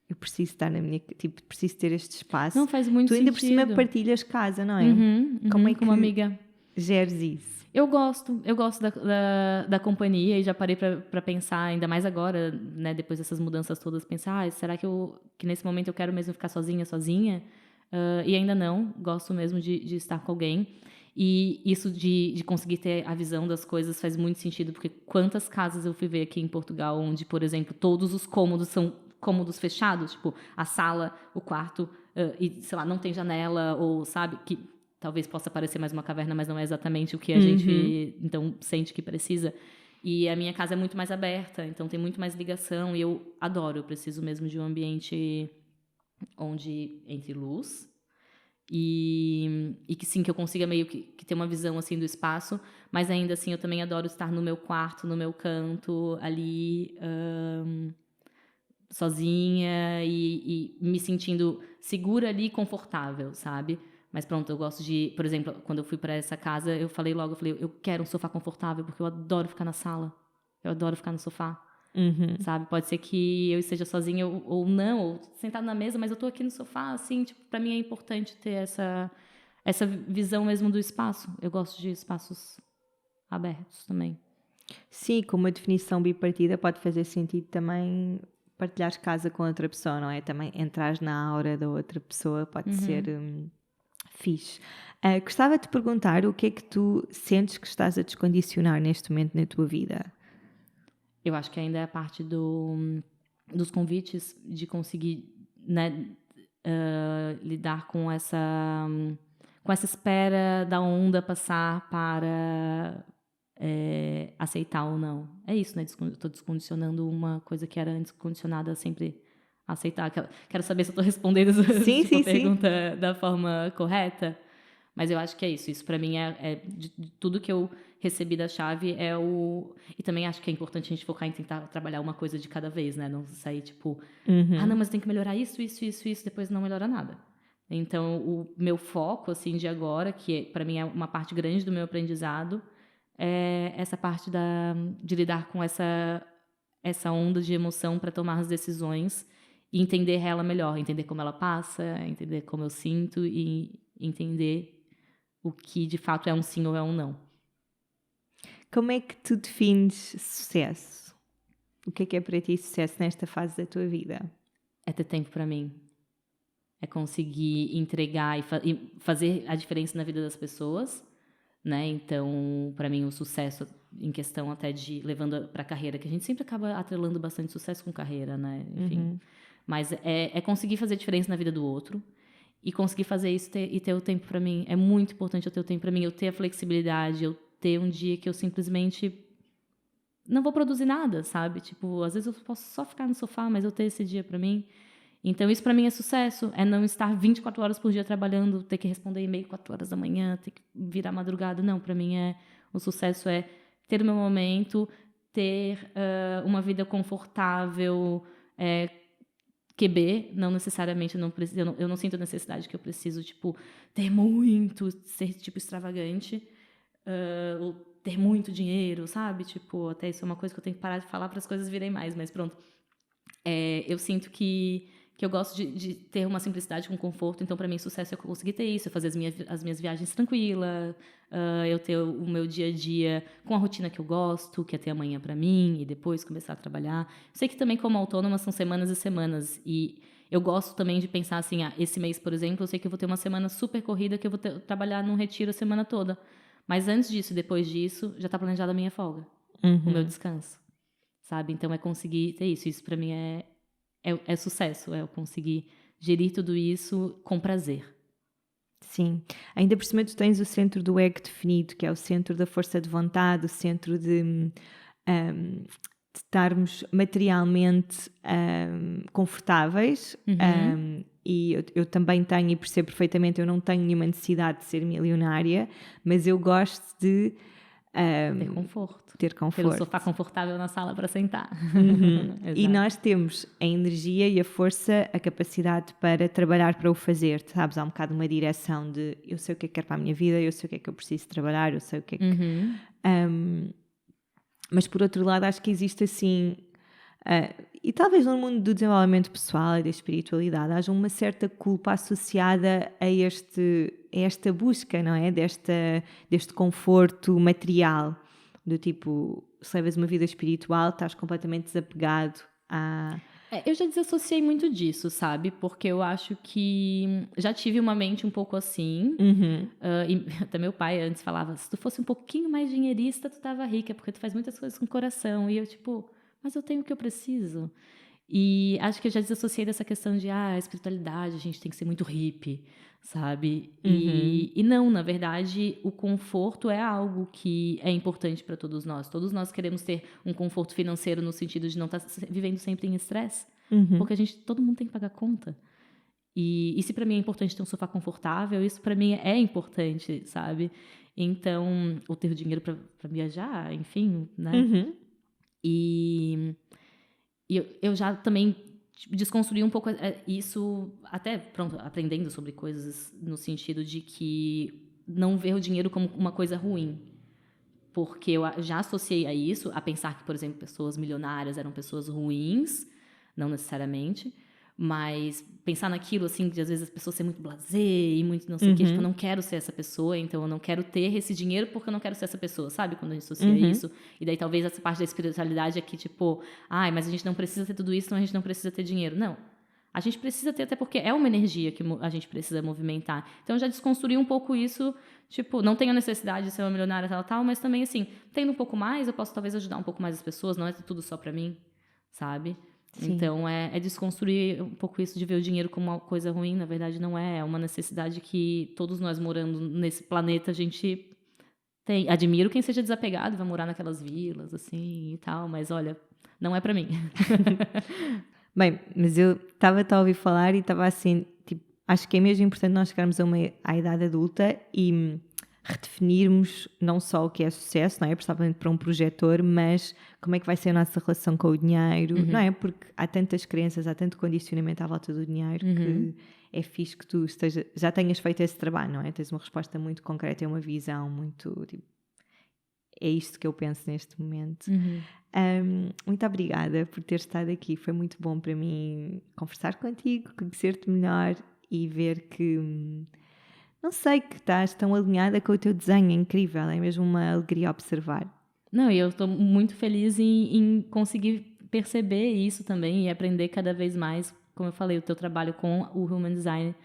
eu preciso estar na minha... Tipo, preciso ter este espaço. Não faz muito tu ainda sentido. por cima partilhas casa, não é? Como é que Com uma amiga. geres isso? Eu gosto da companhia e já parei para pensar, ainda mais agora, né, depois dessas mudanças todas, pensar, será que nesse momento eu quero mesmo ficar sozinha? E ainda não, gosto mesmo de estar com alguém. E isso de conseguir ter a visão das coisas faz muito sentido, porque quantas casas eu fui ver aqui em Portugal, onde, por exemplo, todos os cômodos são cômodos fechados, tipo, a sala, o quarto, e, sei lá, não tem janela, ou, sabe, que... Talvez possa parecer mais uma caverna, mas não é exatamente o que a gente então sente que precisa. E a minha casa é muito mais aberta, então tem muito mais ligação e eu adoro. Eu preciso mesmo de um ambiente onde entre luz e que sim, que eu consiga meio que ter uma visão assim do espaço, mas ainda assim eu também adoro estar no meu quarto, no meu canto, ali sozinha e me sentindo segura ali e confortável, sabe? Mas pronto, eu gosto de... Por exemplo, quando eu fui para essa casa, eu falei, eu quero um sofá confortável, porque eu adoro ficar na sala. Eu adoro ficar no sofá, sabe? Pode ser que eu esteja sozinha ou não, ou sentada na mesa, mas eu tô aqui no sofá, assim, tipo, para mim é importante ter essa visão mesmo do espaço. Eu gosto de espaços abertos também. Sim, com uma definição bipartida pode fazer sentido também partilhares casa com outra pessoa, não é? Também entrares na aura da outra pessoa pode ser fixe. Gostava de te perguntar o que é que tu sentes que estás a descondicionar neste momento na tua vida? Eu acho que ainda é a parte dos convites, de conseguir, né, lidar com essa espera da onda passar para aceitar ou não. É isso, né? Estou descondicionando uma coisa que era antes condicionada a sempre aceitar. Quero saber se eu estou respondendo a pergunta da forma correta. Mas eu acho que é isso. Isso, para mim, de tudo que eu recebi da chave é o... E também acho que é importante a gente focar em tentar trabalhar uma coisa de cada vez, né? Não sair, tipo... não, mas tem que melhorar isso, depois não melhora nada. Então, o meu foco, assim, de agora, que para mim é uma parte grande do meu aprendizado, é essa parte de lidar com essa onda de emoção para tomar as decisões e entender ela melhor, entender como ela passa, entender como eu sinto e entender o que de fato é um sim ou é um não. Como é que tu defines sucesso? O que é para ti sucesso nesta fase da tua vida? É ter tempo para mim. É conseguir entregar e fazer a diferença na vida das pessoas, né? Então, para mim, o sucesso em questão até de levando para a carreira, que a gente sempre acaba atrelando bastante sucesso com carreira, né? Enfim. Mas é conseguir fazer diferença na vida do outro e conseguir fazer isso e ter o tempo para mim. É muito importante eu ter o tempo para mim, eu ter a flexibilidade, eu ter um dia que eu simplesmente não vou produzir nada, sabe? Tipo, às vezes eu posso só ficar no sofá, mas eu ter esse dia para mim. Então, isso para mim é sucesso. É não estar 24 horas por dia trabalhando, ter que responder e-mail 4 horas da manhã, ter que virar madrugada. Não, para mim o sucesso é ter o meu momento, ter uma vida confortável, QB, não necessariamente, eu não sinto necessidade que eu preciso, tipo, ter muito, ser, tipo, extravagante, ou ter muito dinheiro, sabe? Tipo, até isso é uma coisa que eu tenho que parar de falar para as coisas virem mais, mas pronto. Eu sinto que eu gosto de ter uma simplicidade com conforto, então para mim sucesso é eu conseguir ter isso, eu fazer as minhas viagens tranquila, eu ter o meu dia a dia com a rotina que eu gosto, que é ter amanhã para mim e depois começar a trabalhar. Eu sei que também como autônoma são semanas e semanas e eu gosto também de pensar assim, esse mês, por exemplo, eu sei que eu vou ter uma semana super corrida que eu vou trabalhar num retiro a semana toda. Mas antes disso, depois disso, já está planejada a minha folga, o meu descanso, sabe? Então é conseguir ter isso. Isso para mim é sucesso, é eu conseguir gerir tudo isso com prazer. Sim. Ainda por cima tu tens o centro do ego definido, que é o centro da força de vontade, o centro de estarmos materialmente confortáveis. E eu também tenho, e percebo perfeitamente, eu não tenho nenhuma necessidade de ser milionária, mas eu gosto de ter conforto. Ter conforto. Ter um sofá confortável na sala para sentar. E nós temos a energia e a força, a capacidade para trabalhar para o fazer, sabes? Há um bocado uma direção de eu sei o que é que quero para a minha vida, eu sei o que é que eu preciso trabalhar, eu sei o que é que... mas por outro lado acho que existe assim... e talvez no mundo do desenvolvimento pessoal e da espiritualidade haja uma certa culpa associada a esta busca, não é? Deste conforto material, do tipo, se levas uma vida espiritual, estás completamente desapegado a... Eu já desassociei muito disso, sabe? Porque eu acho que já tive uma mente um pouco assim. E até meu pai antes falava, se tu fosse um pouquinho mais dinheirista, tu tava rica, porque tu faz muitas coisas com o coração. E eu, tipo, mas eu tenho o que eu preciso. E acho que eu já desassociei dessa questão de a espiritualidade, a gente tem que ser muito hippie, sabe? E não, na verdade, o conforto é algo que é importante para todos nós. Todos nós queremos ter um conforto financeiro no sentido de não estar vivendo sempre em estresse, porque todo mundo tem que pagar conta. E se para mim é importante ter um sofá confortável, isso para mim é importante, sabe? Então, ou ter o dinheiro para viajar, enfim, né? E eu já também desconstruí um pouco isso, até pronto, aprendendo sobre coisas no sentido de que não ver o dinheiro como uma coisa ruim. Porque eu já associei a isso, a pensar que, por exemplo, pessoas milionárias eram pessoas ruins, não necessariamente, mas pensar naquilo, assim, de às vezes as pessoas serem muito blasé e muito não sei o quê, tipo, eu não quero ser essa pessoa, então eu não quero ter esse dinheiro porque eu não quero ser essa pessoa, sabe? Quando a gente associa isso. E daí talvez essa parte da espiritualidade é que, tipo, mas a gente não precisa ter tudo isso, então a gente não precisa ter dinheiro. Não. A gente precisa ter, até porque é uma energia que a gente precisa movimentar. Então eu já desconstruí um pouco isso, tipo, não tenho a necessidade de ser uma milionária tal, mas também, assim, tendo um pouco mais, eu posso talvez ajudar um pouco mais as pessoas, não é tudo só pra mim, sabe? Sim. Então, é desconstruir um pouco isso de ver o dinheiro como uma coisa ruim. Na verdade, não é. É uma necessidade que todos nós morando nesse planeta, a gente tem. Admiro quem seja desapegado e vai morar naquelas vilas, assim, e tal. Mas, olha, não é pra mim. Bem, mas eu estava a ouvir falar e estava assim, tipo, acho que é mesmo importante nós chegarmos à idade adulta e redefinirmos não só o que é sucesso, não é? Principalmente para um projetor, mas como é que vai ser a nossa relação com o dinheiro, não é? Porque há tantas crenças, há tanto condicionamento à volta do dinheiro que é fixe que tu já tenhas feito esse trabalho, não é? Tens uma resposta muito concreta, é uma visão muito, tipo, é isto que eu penso neste momento. Muito obrigada por ter estado aqui, foi muito bom para mim conversar contigo, conhecer-te melhor e ver que não sei, que estás tão alinhada com o teu desenho, é incrível, é mesmo uma alegria observar. Não, e eu estou muito feliz em conseguir perceber isso também e aprender cada vez mais. Como eu falei, o teu trabalho com o Human Design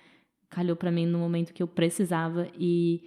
calhou para mim no momento que eu precisava e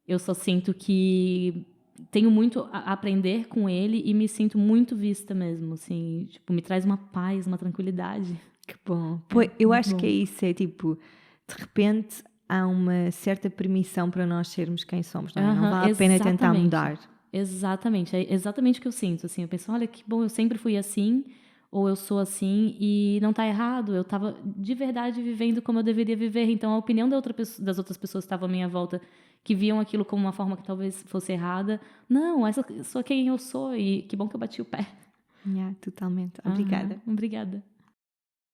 eu só sinto que tenho muito a aprender com ele e me sinto muito vista mesmo, assim, tipo, me traz uma paz, uma tranquilidade. Que bom. Pô, eu acho que é isso, é tipo, de repente há uma certa permissão para nós sermos quem somos, não é? Não vale a pena tentar mudar. Exatamente, é exatamente o que eu sinto, assim, eu penso, olha que bom, eu sempre fui assim, ou eu sou assim e não tá errado, eu tava de verdade vivendo como eu deveria viver, então a opinião das outras pessoas que estavam à minha volta, que viam aquilo como uma forma que talvez fosse errada, não, essa sou quem eu sou e que bom que eu bati o pé. Yeah, totalmente. Obrigada. Obrigada.